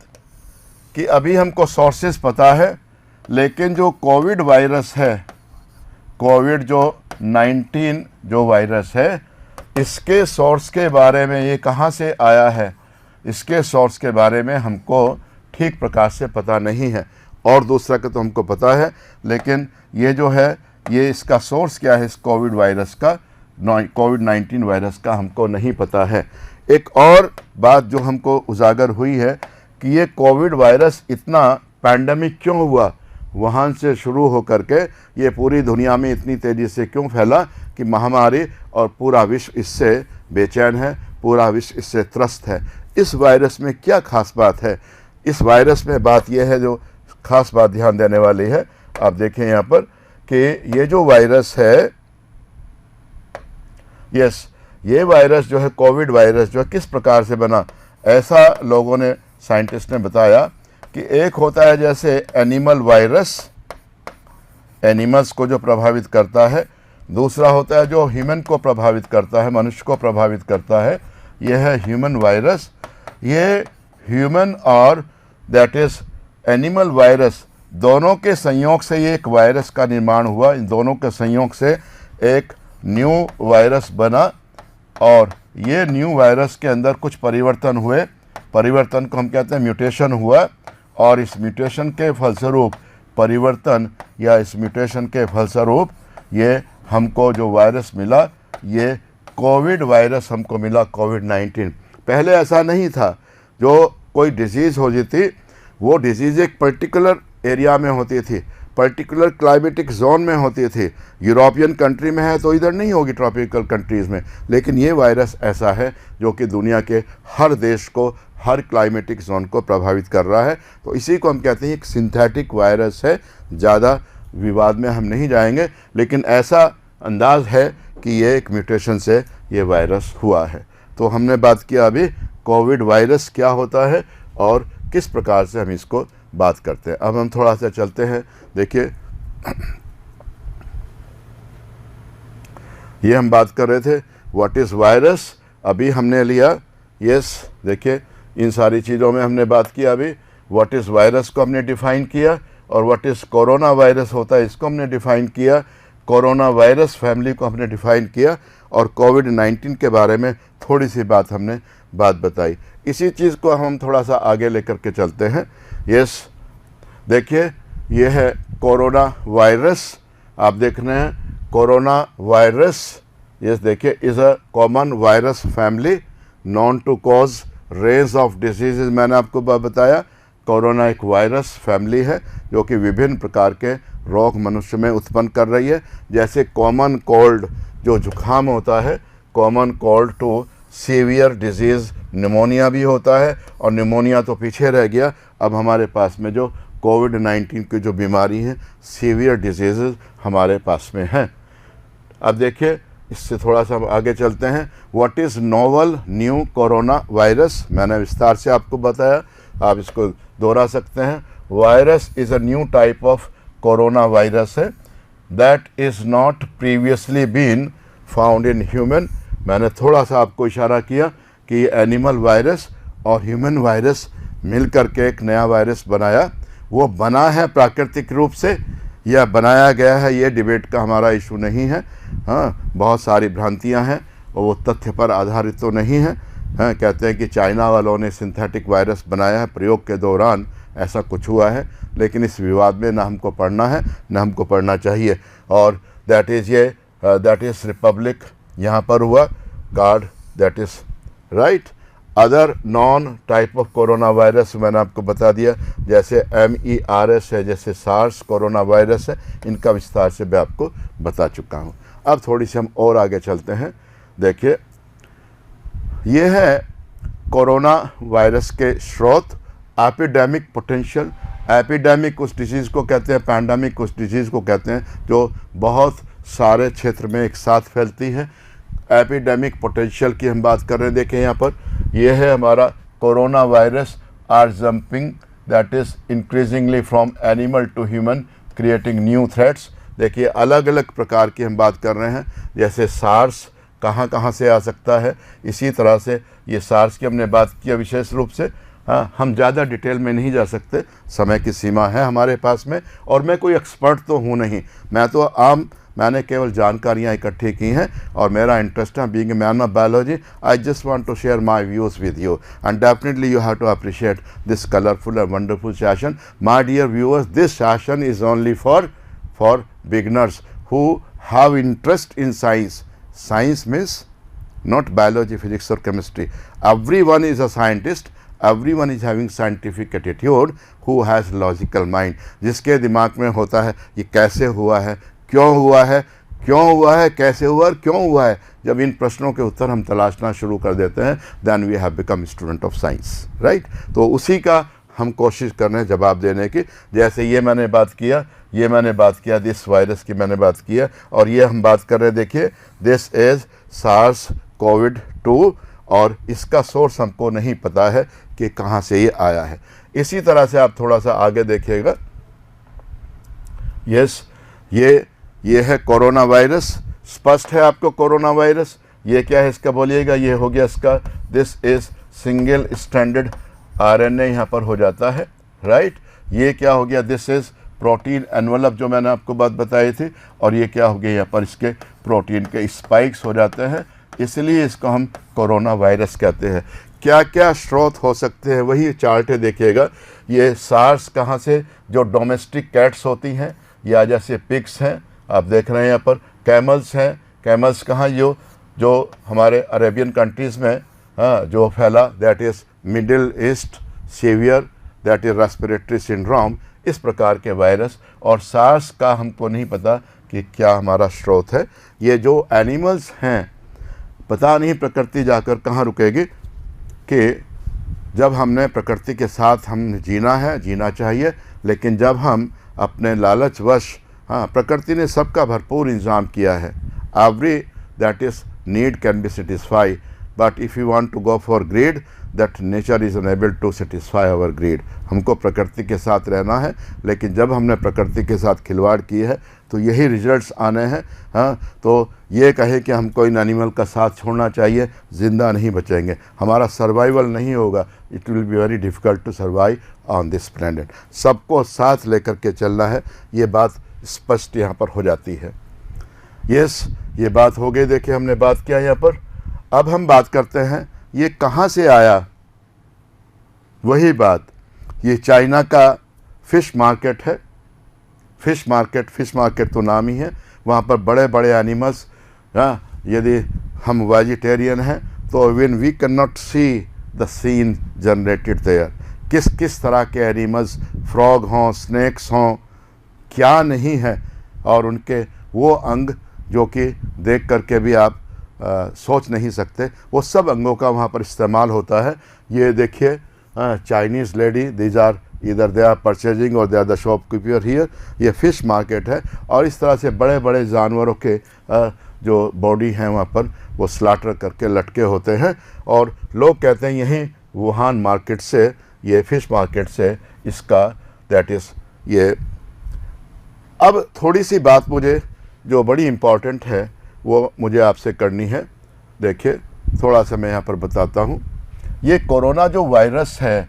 [SPEAKER 2] कि अभी हमको सोर्सेस पता है, लेकिन जो कोविड वायरस है, कोविड जो 19 जो वायरस है, इसके सोर्स के बारे में, ये कहाँ से आया है, इसके सोर्स के बारे में हमको ठीक प्रकार से पता नहीं है। और दूसरा का तो हमको पता है, लेकिन ये जो है, ये इसका सोर्स क्या है इस कोविड वायरस का, कोविड-19 वायरस का हमको नहीं पता है। एक और बात जो हमको उजागर हुई है कि ये कोविड वायरस इतना पैंडेमिक क्यों हुआ, वुहान से शुरू होकर के ये पूरी दुनिया में इतनी तेज़ी से क्यों फैला कि महामारी, और पूरा विश्व इससे बेचैन है, पूरा विश्व इससे त्रस्त है। इस वायरस में क्या खास बात है? इस वायरस में बात यह है, जो खास बात ध्यान देने वाली है, आप देखें यहाँ पर कि ये जो वायरस है, ये वायरस जो है, कोविड वायरस जो है, किस प्रकार से बना, ऐसा लोगों ने, साइंटिस्ट ने बताया कि एक होता है जैसे एनिमल वायरस, एनिमल्स को जो प्रभावित करता है, दूसरा होता है जो ह्यूमन को प्रभावित करता है, मनुष्य को प्रभावित करता है, यह है ह्यूमन वायरस। ये ह्यूमन और दैट इज एनिमल वायरस, दोनों के संयोग से ये एक वायरस का निर्माण हुआ। इन दोनों के संयोग से एक न्यू वायरस बना, और ये न्यू वायरस के अंदर कुछ परिवर्तन हुए, परिवर्तन को हम कहते हैं म्यूटेशन हुआ, और इस म्यूटेशन के फलस्वरूप परिवर्तन या इस म्यूटेशन के फलस्वरूप ये हमको जो वायरस मिला, ये कोविड वायरस हमको मिला, कोविड-19। पहले ऐसा नहीं था। जो कोई डिजीज़ होती थी, वो डिजीज़ एक पर्टिकुलर एरिया में होती थी, पर्टिकुलर क्लाइमेटिक जोन में होती थी। यूरोपियन कंट्री में है तो इधर नहीं होगी, ट्रॉपिकल कंट्रीज़ में। लेकिन ये वायरस ऐसा है जो कि दुनिया के हर देश को, हर क्लाइमेटिक जोन को प्रभावित कर रहा है। तो इसी को हम कहते हैं एक सिंथेटिक वायरस है। ज़्यादा विवाद में हम नहीं जाएंगे, लेकिन ऐसा अंदाज़ है कि ये एक म्यूटेशन से ये वायरस हुआ है। तो हमने बात किया अभी कोविड वायरस क्या होता है और किस प्रकार से हम इसको बात करते हैं। अब हम थोड़ा सा चलते हैं। देखिए, ये हम बात कर रहे थे व्हाट इज़ वायरस, अभी हमने लिया। देखिए, इन सारी चीज़ों में हमने बात किया। अभी व्हाट इज़ वायरस को हमने डिफ़ाइन किया, और व्हाट इज़ कोरोना वायरस होता है इसको हमने डिफ़ाइन किया, कोरोना वायरस फैमिली को हमने डिफ़ाइन किया, और कोविड-19 के बारे में थोड़ी सी बात हमने बताई। इसी चीज़ को हम थोड़ा सा आगे लेकर के चलते हैं। देखिए, ये है कोरोना वायरस, आप देख रहे हैं कोरोना वायरस। देखिए, is a common virus family known to cause range of disease. मैंने आपको बताया कोरोना एक वायरस फैमिली है जो कि विभिन्न प्रकार के रोग मनुष्य में उत्पन्न कर रही है। जैसे कॉमन कोल्ड, जो जुकाम होता है, common cold to severe disease pneumonia भी होता है, और निमोनिया तो पीछे रह गया। अब हमारे पास में जो कोविड-19 की जो बीमारी है, सीवियर डिजीज़ हमारे पास में हैं। अब देखिए, इससे थोड़ा सा आगे चलते हैं। What is novel new corona virus, मैंने विस्तार से आपको बताया, आप इसको दोहरा सकते हैं। Virus is a new type of corona virus है that is not previously been found in human. मैंने थोड़ा सा आपको इशारा किया कि ये एनिमल वायरस और ह्यूमन वायरस मिल करके एक नया वायरस बनाया। वो बना है प्राकृतिक रूप से या बनाया गया है, ये डिबेट का हमारा इशू नहीं है। हाँ, बहुत सारी भ्रांतियां हैं और वो तथ्य पर आधारित तो नहीं है। हाँ, कहते हैं कि चाइना वालों ने सिंथेटिक वायरस बनाया है, प्रयोग के दौरान ऐसा कुछ हुआ है, लेकिन इस विवाद में ना हमको पढ़ना है ना हमको पढ़ना चाहिए। और दैट इज़ रिपब्लिक यहाँ पर हुआ, guard, that is right. Other non type of corona virus मैंने आपको बता दिया, जैसे MERS है, जैसे सार्स कोरोना वायरस है, इनका विस्तार से मैं आपको बता चुका हूँ। अब थोड़ी सी हम और आगे चलते हैं। देखिए, ये है कोरोना वायरस के स्रोत, एपिडेमिक पोटेंशियल। एपिडेमिक उस डिजीज़ को कहते हैं, पैंडेमिक उस डिजीज़ को कहते हैं जो बहुत सारे क्षेत्र में एक साथ फैलती है। एपिडेमिक पोटेंशियल की हम बात कर रहे हैं। देखें यहाँ पर, यह है हमारा corona virus are jumping, that is increasingly from animal to human, creating new threats. देखिए, अलग अलग प्रकार की हम बात कर रहे हैं। जैसे सार्स कहाँ से आ सकता है, इसी तरह से ये सार्स की हमने बात किया विशेष रूप से। हाँ, हम ज़्यादा डिटेल में नहीं जा सकते, समय की सीमा है हमारे पास में, और मैं कोई एक्सपर्ट तो हूँ नहीं, मैंने केवल जानकारियाँ इकट्ठी की हैं, और मेरा इंटरेस्ट है, being a man of biology, I just want to share my views with you, and definitely you have to appreciate this colourful and wonderful session. My dear viewers, this session is only for beginners who have interest in science. Science means not biology, physics or chemistry. Everyone is a scientist. Everyone is having scientific attitude who has logical mind. जिसके दिमाग में होता है ये कैसे हुआ है, क्यों हुआ है, क्यों हुआ है, कैसे हुआ और क्यों हुआ है, जब इन प्रश्नों के उत्तर हम तलाशना शुरू कर देते हैं, then we have become student of science, right. तो उसी का हम कोशिश कर रहे हैं जवाब देने की। जैसे ये मैंने बात किया, दिस वायरस की मैंने बात किया, और ये हम बात कर रहे हैं, देखिए दिस इज SARS-CoV-2, और इसका सोर्स हमको नहीं पता है कि कहाँ से ये आया है। इसी तरह से आप थोड़ा सा आगे देखिएगा, यस ये है कोरोना वायरस, स्पष्ट है आपको कोरोना वायरस। ये क्या है इसका बोलिएगा, ये हो गया इसका, this is single stranded RNA यहाँ पर हो जाता है, राइट। ये क्या हो गया, दिस इज प्रोटीन एनवलप जो मैंने आपको बात बताई थी, और ये क्या हो गया, यहाँ पर इसके प्रोटीन के स्पाइक्स हो जाते हैं, इसलिए इसको हम कोरोना वायरस कहते हैं। क्या क्या स्रोत हो सकते हैं वही चार्ट है, देखिएगा। ये सार्स कहाँ से, जो डोमेस्टिक कैट्स होती हैं या जैसे पिग्स हैं, आप देख रहे हैं यहाँ पर कैमल्स हैं। कैमल्स कहाँ, जो हमारे अरेबियन कंट्रीज़ में जो फैला, that is middle east severe, that is respiratory syndrome, इस प्रकार के वायरस। और सार्स का हमको नहीं पता कि क्या हमारा स्रोत है। ये जो एनिमल्स हैं, पता नहीं प्रकृति जाकर कहाँ रुकेगी, कि जब हमने प्रकृति के साथ हमने जीना चाहिए, लेकिन जब हम अपने लालचवश, प्रकृति ने सबका भरपूर इंतजाम किया है, every that is need can be satisfy, but if you want to go for greed, that nature is unable to satisfy our greed. हमको प्रकृति के साथ रहना है, लेकिन जब हमने प्रकृति के साथ खिलवाड़ की है तो यही रिजल्ट्स आने हैं। तो ये कहे कि हमको इन एनिमल का साथ छोड़ना चाहिए, ज़िंदा नहीं बचेंगे, हमारा सर्वाइवल नहीं होगा, it will be very difficult to survive on this planet. सबको साथ लेकर के चलना है, ये बात स्पष्ट यहाँ पर हो जाती है। यस, ये बात हो गई, देखिए हमने बात किया यहाँ पर। अब हम बात करते हैं ये कहाँ से आया, वही बात। ये चाइना का फ़िश मार्केट है, फ़िश मार्केट तो नाम ही है। वहाँ पर बड़े बड़े एनिमल्स, यदि हम वेजिटेरियन हैं तो when we can not see the scene generated there, किस तरह के एनिमल्स, फ्रॉग हों, स्नैक्स हों, क्या नहीं है, और उनके वो अंग जो कि देख करके भी आप सोच नहीं सकते, वो सब अंगों का वहाँ पर इस्तेमाल होता है। ये देखिए चाइनीज़ लेडी, दीज आर इधर दे आर परचेजिंग और they are the shopkeeper here. ये फ़िश मार्केट है, और इस तरह से बड़े बड़े जानवरों के जो बॉडी हैं वहाँ पर वो स्लाटर करके लटके होते हैं, और लोग कहते हैं यहीं वुहान मार्केट से, ये फ़िश मार्केट से इसका दैट इज़ ये। अब थोड़ी सी बात मुझे जो बड़ी इम्पॉर्टेंट है वो मुझे आपसे करनी है। देखिए थोड़ा सा मैं यहाँ पर बताता हूँ। ये कोरोना जो वायरस है,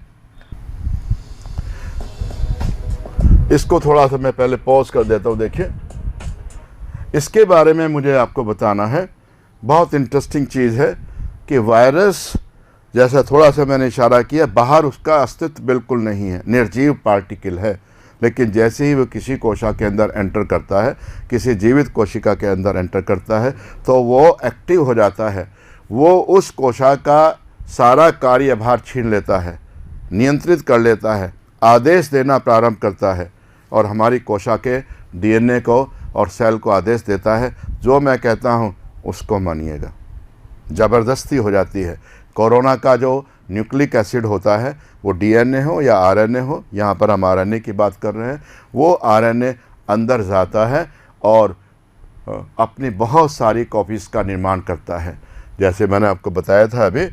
[SPEAKER 2] इसको थोड़ा सा मैं पहले पॉज कर देता हूँ। देखिए इसके बारे में मुझे आपको बताना है। बहुत इंटरेस्टिंग चीज़ है कि वायरस, जैसा थोड़ा सा मैंने इशारा किया, बाहर उसका अस्तित्व बिल्कुल नहीं है, निर्जीव पार्टिकल है, लेकिन जैसे ही वो किसी कोशिका के अंदर एंटर करता है, किसी जीवित कोशिका के अंदर एंटर करता है, तो वो एक्टिव हो जाता है। वो उस कोशिका का सारा कार्यभार छीन लेता है, नियंत्रित कर लेता है, आदेश देना प्रारंभ करता है, और हमारी कोशिका के DNA को और सेल को आदेश देता है, जो मैं कहता हूँ उसको मानिएगा। ज़बरदस्ती हो जाती है। कोरोना का जो न्यूक्लिक एसिड होता है, वो DNA हो या RNA हो, यहाँ पर हम RNA की बात कर रहे हैं, वो RNA अंदर जाता है और अपनी बहुत सारी कॉपीज़ का निर्माण करता है। जैसे मैंने आपको बताया था अभी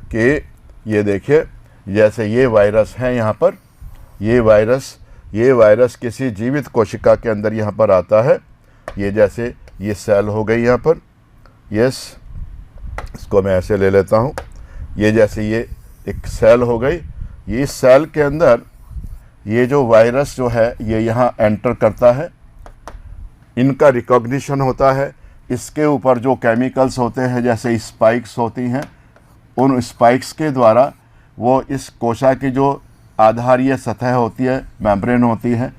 [SPEAKER 2] कि ये देखिए, जैसे ये वायरस है यहाँ पर, ये वायरस किसी जीवित कोशिका के अंदर यहाँ पर आता है। ये जैसे ये सेल हो गई यहाँ पर, यस, इसको मैं ऐसे ले लेता हूँ। ये जैसे ये एक सेल हो गई, ये सेल के अंदर ये जो वायरस जो है ये यहाँ एंटर करता है, इनका रिकॉग्निशन होता है। इसके ऊपर जो केमिकल्स होते हैं, जैसे स्पाइक्स होती हैं, उन स्पाइक्स के द्वारा वो इस कोशिका की जो आधारीय सतह होती है, मेम्ब्रेन होती है,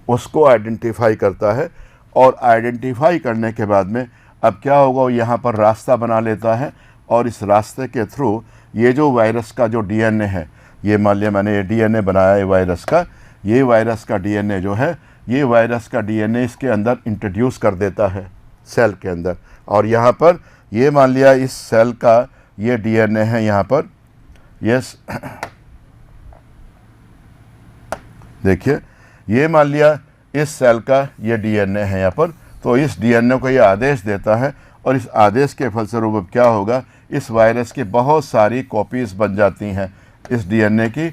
[SPEAKER 2] उसको आइडेंटिफाई करता है, और आइडेंटिफाई करने के बाद में अब क्या होगा, वो यहाँ पर रास्ता बना लेता है और इस रास्ते के थ्रू ये जो वायरस का जो डीएनए है, ये मान लिया मैंने ये डीएनए बनाया है वायरस का, ये वायरस का डीएनए जो है, ये वायरस का डीएनए इसके अंदर इंट्रोड्यूस कर देता है सेल के अंदर। और यहाँ पर ये मान लिया इस सेल का ये डीएनए है यहाँ पर, यस देखिए ये मान लिया इस सेल का ये डीएनए है यहाँ पर, तो इस डीएनए को ये आदेश देता है और इस आदेश के फलस्वरूप अब क्या होगा, इस वायरस की बहुत सारी कॉपीज़ बन जाती हैं, इस डीएनए की,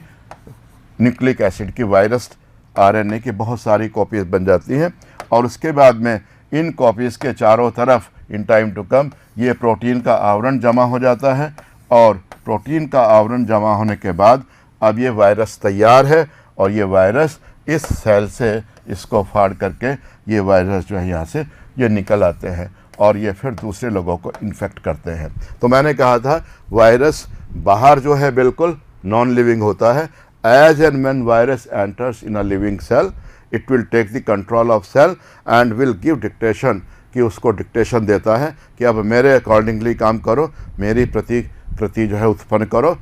[SPEAKER 2] न्यूक्लिक एसिड की, वायरस आरएनए की बहुत सारी कॉपीज़ बन जाती हैं। और उसके बाद में इन कॉपीज़ के चारों तरफ इन टाइम टू कम ये प्रोटीन का आवरण जमा हो जाता है और प्रोटीन का आवरण जमा होने के बाद अब ये वायरस तैयार है और ये वायरस इस सेल से इसको फाड़ करके ये वायरस जो है यहाँ से ये निकल आते हैं और ये फिर दूसरे लोगों को इन्फेक्ट करते हैं। तो मैंने कहा था वायरस बाहर जो है बिल्कुल नॉन लिविंग होता है। As and when virus enters in a living cell it will take the control of cell and will give dictation, कि उसको डिक्टेशन देता है कि अब मेरे अकॉर्डिंगली काम करो, मेरी प्रति जो है उत्पन्न करो,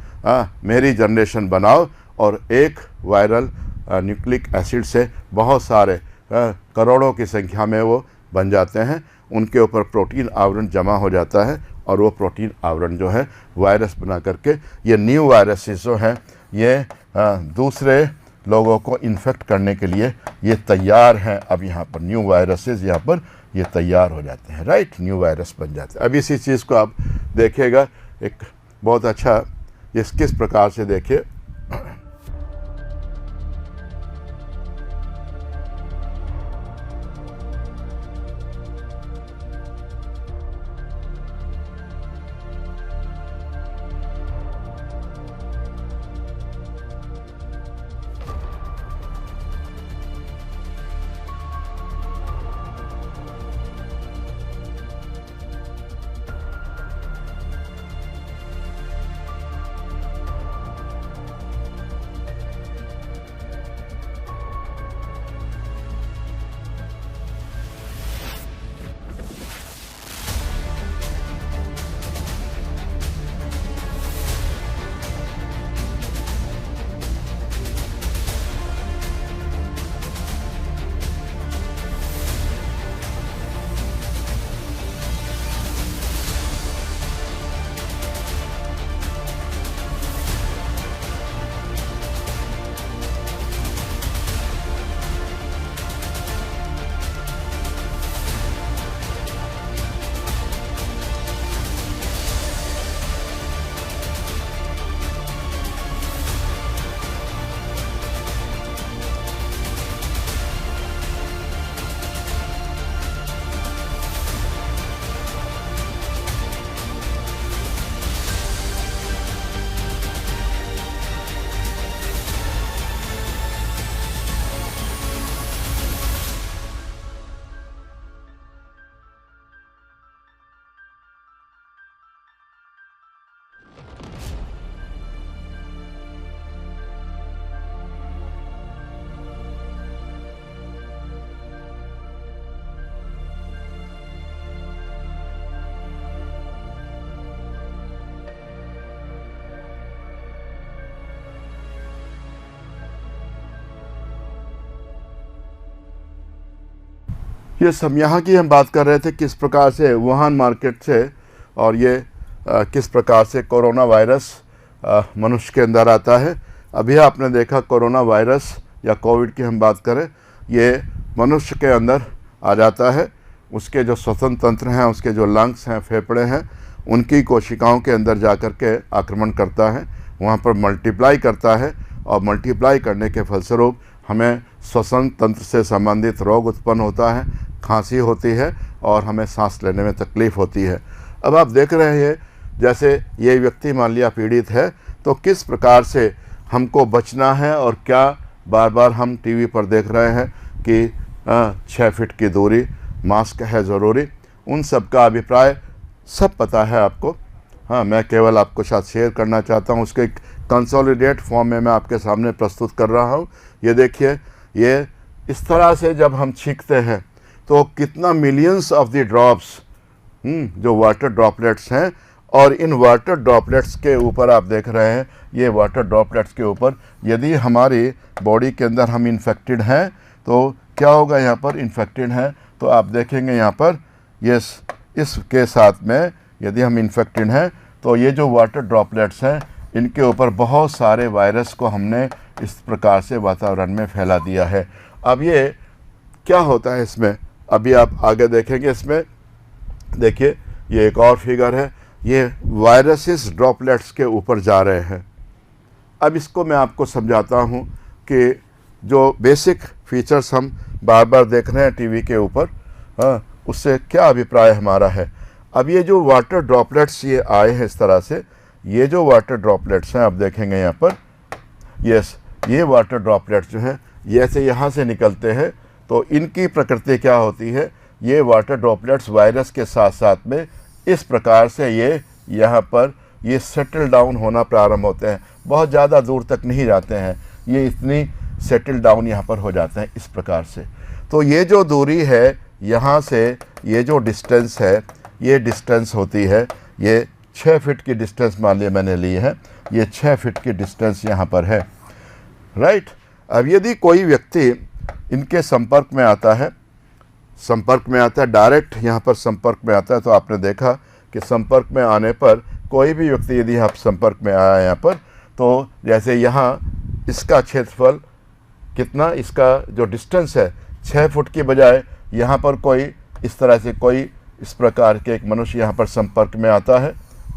[SPEAKER 2] मेरी जनरेशन बनाओ। और एक वायरल न्यूक्लिक एसिड से बहुत सारे करोड़ों की संख्या में वो बन जाते हैं, उनके ऊपर प्रोटीन आवरण जमा हो जाता है और वो प्रोटीन आवरण जो है वायरस बना करके ये न्यू वायरसेस जो हैं ये दूसरे लोगों को इन्फेक्ट करने के लिए ये तैयार हैं। अब यहाँ पर न्यू वायरसेस यहाँ पर ये तैयार हो जाते हैं, राइट, न्यू वायरस बन जाते हैं। अब इसी चीज़ को आप देखिएगा, एक बहुत अच्छा ये किस प्रकार से देखिए, ये सब यहाँ की हम बात कर रहे थे किस प्रकार से वुहान मार्केट से और ये किस प्रकार से कोरोना वायरस मनुष्य के अंदर आता है। अभी आपने देखा कोरोना वायरस या कोविड की हम बात करें, ये मनुष्य के अंदर आ जाता है, उसके जो श्वसन तंत्र हैं, उसके जो लंग्स हैं, फेफड़े हैं, उनकी कोशिकाओं के अंदर जा कर के आक्रमण करता है, वहाँ पर मल्टीप्लाई करता है और मल्टीप्लाई करने के फलस्वरूप हमें श्वसन तंत्र से संबंधित रोग उत्पन्न होता है, खांसी होती है और हमें सांस लेने में तकलीफ़ होती है। अब आप देख रहे हैं जैसे ये व्यक्ति मान लिया पीड़ित है, तो किस प्रकार से हमको बचना है और क्या बार बार हम टीवी पर देख रहे हैं कि 6 फीट की दूरी, मास्क है ज़रूरी, उन सब का अभिप्राय सब पता है आपको। हाँ, मैं केवल आपको साथ शेयर करना चाहता हूँ, उसके कंसोलिडेट फॉर्म में मैं आपके सामने प्रस्तुत कर रहा हूँ। ये देखिए, ये इस तरह से जब हम छींकते हैं तो कितना मिलियंस ऑफ द ड्रॉप्स जो वाटर ड्रॉपलेट्स हैं, और इन वाटर ड्रॉपलेट्स के ऊपर आप देख रहे हैं, ये वाटर ड्रॉपलेट्स के ऊपर यदि हमारी बॉडी के अंदर हम इन्फेक्टेड हैं तो क्या होगा, यहाँ पर इन्फेक्टेड हैं तो आप देखेंगे यहाँ पर यस, इसके साथ में यदि हम इन्फेक्टेड हैं तो ये जो वाटर ड्रॉपलेट्स हैं इनके ऊपर बहुत सारे वायरस को हमने इस प्रकार से वातावरण में फैला दिया है। अब ये क्या होता है इसमें, अभी आप आगे देखेंगे, इसमें देखिए ये एक और फिगर है, ये वायरसेस ड्रॉपलेट्स के ऊपर जा रहे हैं। अब इसको मैं आपको समझाता हूँ कि जो बेसिक फीचर्स हम बार बार देख रहे हैं टीवी के ऊपर, हाँ, उससे क्या अभिप्राय हमारा है। अब ये जो वाटर ड्रॉपलेट्स ये आए हैं इस तरह से, ये जो वाटर ड्रॉपलेट्स हैं आप देखेंगे यहाँ पर, यस, ये वाटर ड्रॉपलेट्स जो हैं ये ऐसे यहाँ से निकलते हैं, तो इनकी प्रकृति क्या होती है, ये वाटर ड्रॉपलेट्स वायरस के साथ साथ में इस प्रकार से ये यहाँ पर ये सेटल डाउन होना प्रारंभ होते हैं, बहुत ज़्यादा दूर तक नहीं जाते हैं, ये इतनी सेटल डाउन यहाँ पर हो जाते हैं इस प्रकार से। तो ये जो दूरी है यहाँ से, ये जो डिस्टेंस है, ये डिस्टेंस होती है, ये 6 फीट की डिस्टेंस मान लिया मैंने ली है, ये 6 फीट की डिस्टेंस यहाँ पर है, राइट। अब यदि कोई व्यक्ति इनके संपर्क में आता है, डायरेक्ट यहाँ पर संपर्क में आता है, तो आपने देखा कि संपर्क में आने पर कोई भी व्यक्ति यदि आप संपर्क में आया यहाँ पर, तो जैसे यहाँ इसका क्षेत्रफल कितना, इसका जो डिस्टेंस है 6 फुट की बजाय यहाँ पर कोई इस तरह से कोई इस प्रकार के एक मनुष्य यहाँ पर संपर्क में आता है,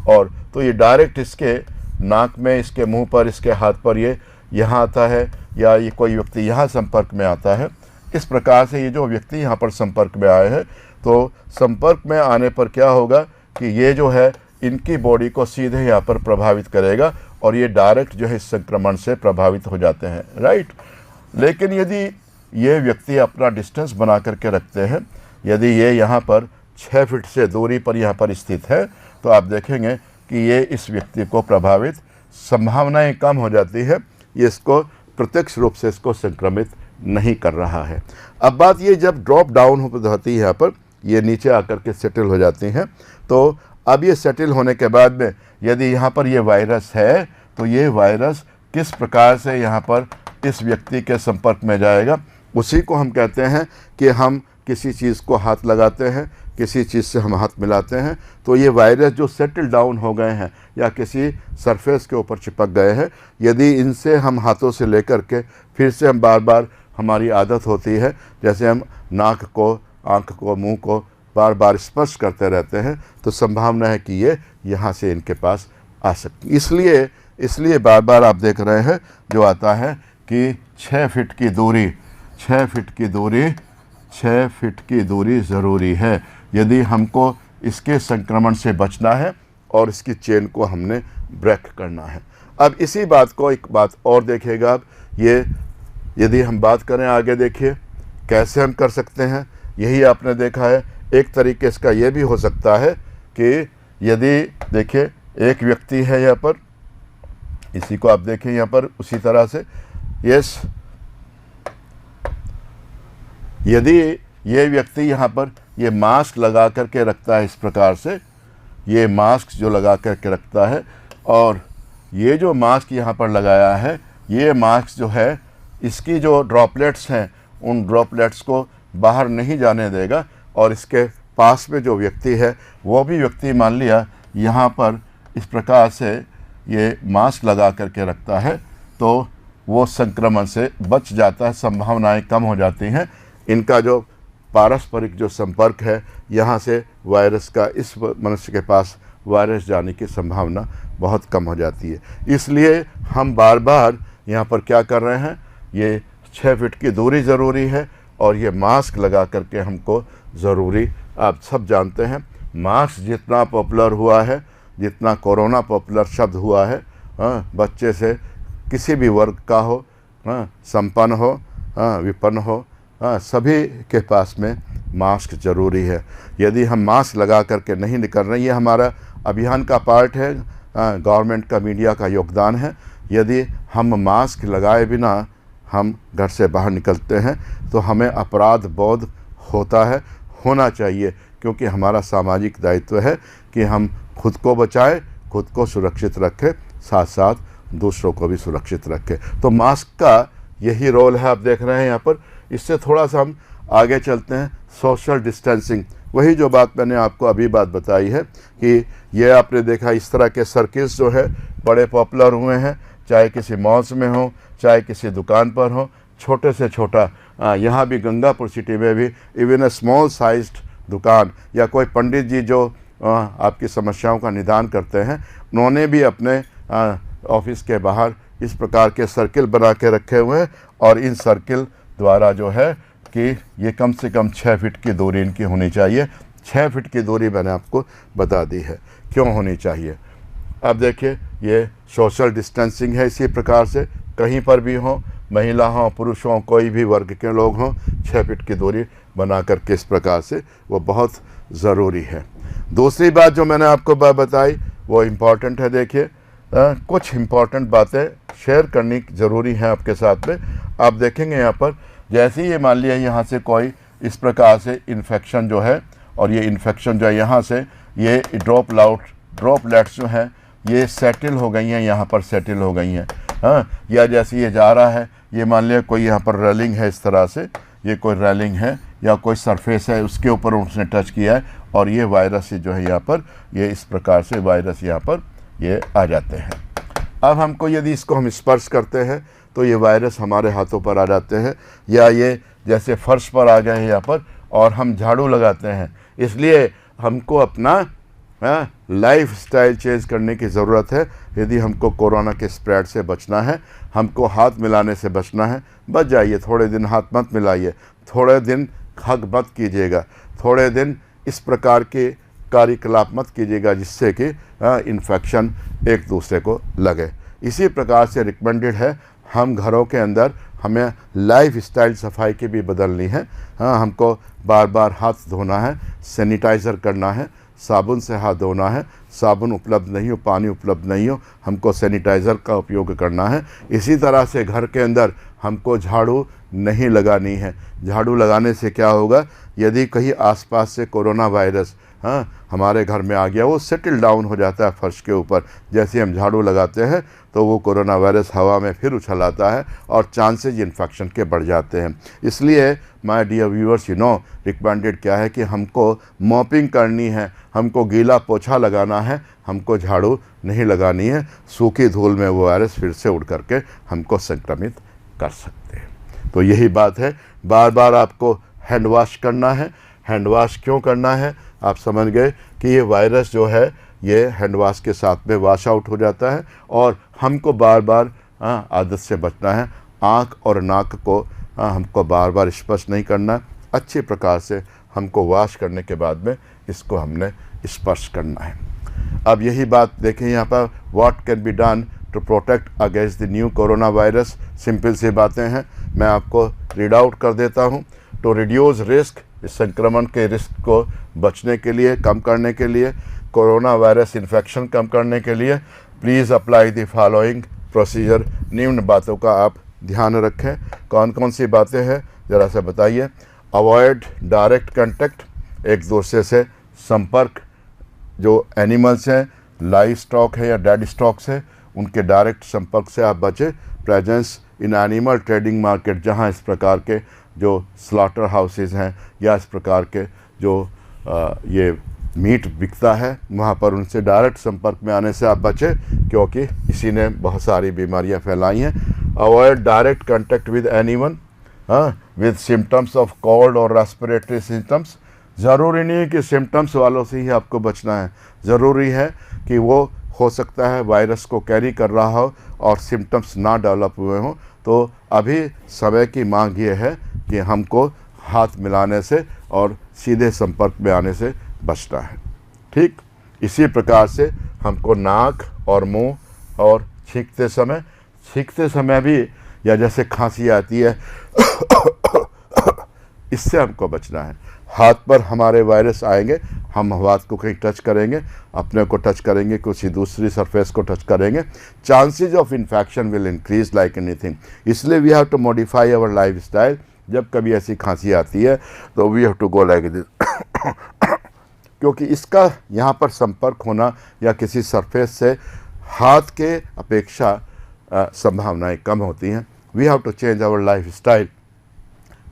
[SPEAKER 2] और तो ये डायरेक्ट इसके नाक में, इसके मुंह पर, इसके हाथ पर ये यहाँ आता है, या ये कोई व्यक्ति यहाँ संपर्क में आता है। इस प्रकार से ये जो व्यक्ति यहाँ पर संपर्क में आए हैं, तो संपर्क में आने पर क्या होगा कि ये जो है इनकी बॉडी को सीधे यहाँ पर प्रभावित करेगा, और ये डायरेक्ट जो है इस संक्रमण से प्रभावित हो जाते हैं, राइट। लेकिन यदि ये व्यक्ति अपना डिस्टेंस बना करके रखते हैं, यदि ये यहाँ पर 6 फीट से दूरी पर यहाँ पर स्थित है, तो आप देखेंगे कि ये इस व्यक्ति को प्रभावित संभावनाएं कम हो जाती है, ये इसको प्रत्यक्ष रूप से इसको संक्रमित नहीं कर रहा है। अब बात ये, जब ड्रॉप डाउन होती है यहाँ पर, ये नीचे आकर के सेटल हो जाती हैं, तो अब ये सेटल होने के बाद में यदि यहाँ पर ये वायरस है, तो ये वायरस किस प्रकार से यहाँ पर इस व्यक्ति के संपर्क में जाएगा, उसी को हम कहते हैं कि हम किसी चीज़ को हाथ लगाते हैं, किसी चीज़ से हम हाथ मिलाते हैं, तो ये वायरस जो सेटल डाउन हो गए हैं या किसी सरफेस के ऊपर चिपक गए हैं, यदि इनसे हम हाथों से लेकर के फिर से हम बार बार, हमारी आदत होती है जैसे हम नाक को, आँख को, मुंह को बार बार स्पर्श करते रहते हैं, तो संभावना है कि ये यहाँ से इनके पास आ सकती। इसलिए बार बार आप देख रहे हैं जो आता है कि 6 फीट की दूरी, 6 फीट की दूरी ज़रूरी है यदि हमको इसके संक्रमण से बचना है और इसकी चेन को हमने ब्रेक करना है। अब इसी बात को एक बात और देखिएगा, अब ये यदि हम बात करें आगे, देखिए कैसे हम कर सकते हैं। यही आपने देखा है, एक तरीके इसका ये भी हो सकता है कि यदि देखिए एक व्यक्ति है यहाँ पर, इसी को आप देखें यहाँ पर उसी तरह से, यस, यदि ये व्यक्ति यहाँ पर ये मास्क लगा करके रखता है, इस प्रकार से ये मास्क जो लगा करके रखता है, और ये जो मास्क यहाँ पर लगाया है, ये मास्क जो है इसकी जो ड्रॉपलेट्स हैं उन ड्रॉपलेट्स को बाहर नहीं जाने देगा, और इसके पास में जो व्यक्ति है वो भी व्यक्ति मान लिया यहाँ पर इस प्रकार से ये मास्क लगा करके रखता है, तो वो संक्रमण से बच जाता है, संभावनाएं कम हो जाती हैं। इनका जो पारस्परिक जो संपर्क है, यहाँ से वायरस का इस मनुष्य के पास वायरस जाने की संभावना बहुत कम हो जाती है। इसलिए हम बार बार यहाँ पर क्या कर रहे हैं, ये 6 फीट की दूरी ज़रूरी है, और ये मास्क लगा करके हमको ज़रूरी, आप सब जानते हैं मास्क जितना पॉपुलर हुआ है, जितना कोरोना पॉपुलर शब्द हुआ है, बच्चे से किसी भी वर्ग का हो, संपन्न हो, विपन्न हो, सभी के पास में मास्क ज़रूरी है। यदि हम मास्क लगा करके नहीं निकल रहे, ये हमारा अभियान का पार्ट है, गवर्नमेंट का, मीडिया का योगदान है। यदि हम मास्क लगाए बिना हम घर से बाहर निकलते हैं तो हमें अपराध बोध होता है, होना चाहिए, क्योंकि हमारा सामाजिक दायित्व है कि हम खुद को बचाएं, खुद को सुरक्षित रखें, साथ साथ दूसरों को भी सुरक्षित रखें। तो मास्क का यही रोल है, आप देख रहे हैं यहाँ पर। इससे थोड़ा सा हम आगे चलते हैं, सोशल डिस्टेंसिंग। वही जो बात मैंने आपको अभी बात बताई है कि ये आपने देखा इस तरह के सर्किल्स जो है बड़े पॉपुलर हुए हैं, चाहे किसी मॉल्स में हो, चाहे किसी दुकान पर हो, छोटे से छोटा, यहाँ भी गंगापुर सिटी में भी इवन ए स्मॉल साइज्ड दुकान या कोई पंडित जी जो आपकी समस्याओं का निदान करते हैं, उन्होंने भी अपने ऑफिस के बाहर इस प्रकार के सर्किल बना के रखे हुए हैं। और इन सर्किल द्वारा जो है कि ये कम से कम 6 फीट की दूरी इनकी होनी चाहिए। 6 फीट की दूरी मैंने आपको बता दी है क्यों होनी चाहिए। अब देखिए ये सोशल डिस्टेंसिंग है। इसी प्रकार से कहीं पर भी हो, महिला हो, पुरुष हो, कोई भी वर्ग के लोग हों, 6 फीट की दूरी बना करके इस प्रकार से वो बहुत ज़रूरी है। दूसरी बात जो मैंने आपको बताई वो इम्पॉर्टेंट है। देखिए कुछ इम्पॉर्टेंट बातें शेयर करनी ज़रूरी है आपके साथ में। आप देखेंगे यहाँ पर, जैसे ही ये मान लिया यहाँ से कोई इस प्रकार से इन्फेक्शन जो है, और ये इन्फेक्शन जो है यहाँ से ये ड्रॉपलेट्स जो हैं ये सेटल हो गई हैं, यहाँ पर सेटल हो गई हैं। हाँ, या जैसे ये जा रहा है, ये मान लिया कोई यहाँ पर रेलिंग है, इस तरह से ये कोई रेलिंग है या कोई सरफेस है, उसके ऊपर उसने टच किया है और ये वायरस जो है यहाँ पर, ये इस प्रकार से वायरस यहाँ पर ये आ जाते हैं। अब हमको यदि इसको हम स्पर्श करते हैं तो ये वायरस हमारे हाथों पर आ जाते हैं, या ये जैसे फर्श पर आ गए हैं यहाँ पर, और हम झाड़ू लगाते हैं। इसलिए हमको अपना लाइफ स्टाइल चेंज करने की ज़रूरत है। यदि हमको कोरोना के स्प्रेड से बचना है, हमको हाथ मिलाने से बचना है, बच जाइए। थोड़े दिन हाथ मत मिलाइए, थोड़े दिन हग मत कीजिएगा, थोड़े दिन इस प्रकार के कार्यकलाप मत कीजिएगा जिससे कि इन्फेक्शन एक दूसरे को लगे। इसी प्रकार से रिकमेंडेड है, हम घरों के अंदर हमें लाइफ स्टाइल सफाई की भी बदलनी है। हाँ, हमको बार बार हाथ धोना है, सैनिटाइज़र करना है, साबुन से हाथ धोना है। साबुन उपलब्ध नहीं हो, पानी उपलब्ध नहीं हो, हमको सैनिटाइज़र का उपयोग करना है। इसी तरह से घर के अंदर हमको झाड़ू नहीं लगानी है। झाड़ू लगाने से क्या होगा, यदि कहीं आसपास से कोरोना वायरस हमारे घर में आ गया, वो सेटल डाउन हो जाता है फर्श के ऊपर। जैसे हम झाड़ू लगाते हैं तो वो कोरोना वायरस हवा में फिर उछल आता है और चांसेज इन्फेक्शन के बढ़ जाते हैं। इसलिए माय डियर व्यूअर्स, रिकमेंडेड क्या है कि हमको मॉपिंग करनी है, हमको गीला पोछा लगाना है, हमको झाड़ू नहीं लगानी है। सूखी धूल में वो वायरस फिर से उड़ करके हमको संक्रमित कर सकते हैं। तो यही बात है, बार बार आपको हैंड वॉश करना है। हैंड वॉश क्यों करना है, आप समझ गए कि ये वायरस जो है ये हैंड वॉश के साथ में वॉश आउट हो जाता है। और हमको बार बार आदत से बचना है। आँख और नाक को हमको बार बार स्पर्श नहीं करना, अच्छी प्रकार से हमको वॉश करने के बाद में इसको हमने स्पर्श करना है। अब यही बात देखें यहाँ पर, what can be done to protect against the new corona virus. Simple सी बातें हैं, मैं आपको रीड आउट कर देता हूँ। टू रिड्यूस रिस्क, इस संक्रमण के रिस्क को बचने के लिए, कम करने के लिए, कोरोना वायरस इन्फेक्शन कम करने के लिए, please apply the following procedure. निम्न बातों का आप ध्यान रखें। कौन कौन सी बातें हैं ज़रा सा बताइए। अवॉइड डायरेक्ट कंटेक्ट, एक दूसरे से संपर्क, जो एनिमल्स हैं, लाइव स्टॉक है या डेड स्टॉक्स है, उनके डायरेक्ट संपर्क से आप बचें। Presence in animal trading market, जहाँ इस प्रकार के जो स्लॉटर हाउसेज हैं या इस प्रकार के जो ये मीट बिकता है, वहाँ पर उनसे डायरेक्ट संपर्क में आने से आप बचें, क्योंकि इसी ने बहुत सारी बीमारियाँ फैलाई हैं। Avoid direct contact with anyone with symptoms of cold और रेस्पिरेटरी सिम्टम्स। ज़रूरी नहीं है कि सिम्टम्स वालों से ही आपको बचना है, ज़रूरी है कि वो हो सकता है वायरस को कैरी कर रहा हो और सिम्टम्स ना डेवलप हुए हों। तो अभी समय की मांग ये है कि हमको हाथ मिलाने से और सीधे संपर्क में आने से बचना है। ठीक इसी प्रकार से हमको नाक और मुंह और छींकते समय भी, या जैसे खांसी आती है इससे हमको बचना है। हाथ पर हमारे वायरस आएंगे, हम हाथ को कहीं टच करेंगे, अपने को टच करेंगे, किसी दूसरी सरफेस को टच करेंगे, chances of infection will increase like anything. इसलिए we have to modify our life style. जब कभी ऐसी खांसी आती है तो we have to go like this क्योंकि इसका यहाँ पर संपर्क होना या किसी सरफेस से हाथ के अपेक्षा संभावनाएं कम होती हैं। We have to change our life style.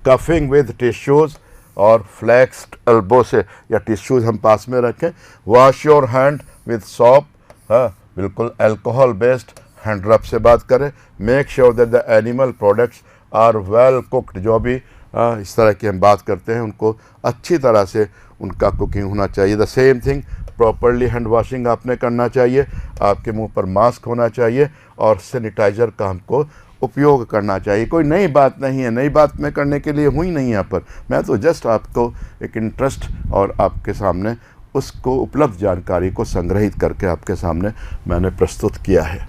[SPEAKER 2] Coughing with tissues और फ्लैक्स्ड एल्बो से या टिश्यूज़ हम पास में रखें। Wash your hand with soap, हाँ बिल्कुल अल्कोहल बेस्ड हैंड रब से बात करें। Make sure that the animal products are well cooked, जो भी इस तरह की हम बात करते हैं उनको अच्छी तरह से उनका कुकिंग होना चाहिए। The same thing, properly hand washing आपने करना चाहिए, आपके मुंह पर मास्क होना चाहिए और सैनिटाइज़र का हमको उपयोग करना चाहिए। कोई नई बात नहीं है, नई बात मैं करने के लिए हुई नहीं यहाँ पर, मैं तो जस्ट आपको एक इंटरेस्ट और आपके सामने उसको उपलब्ध जानकारी को संग्रहित करके आपके सामने मैंने प्रस्तुत किया है।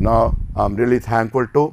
[SPEAKER 2] Now I am really thankful to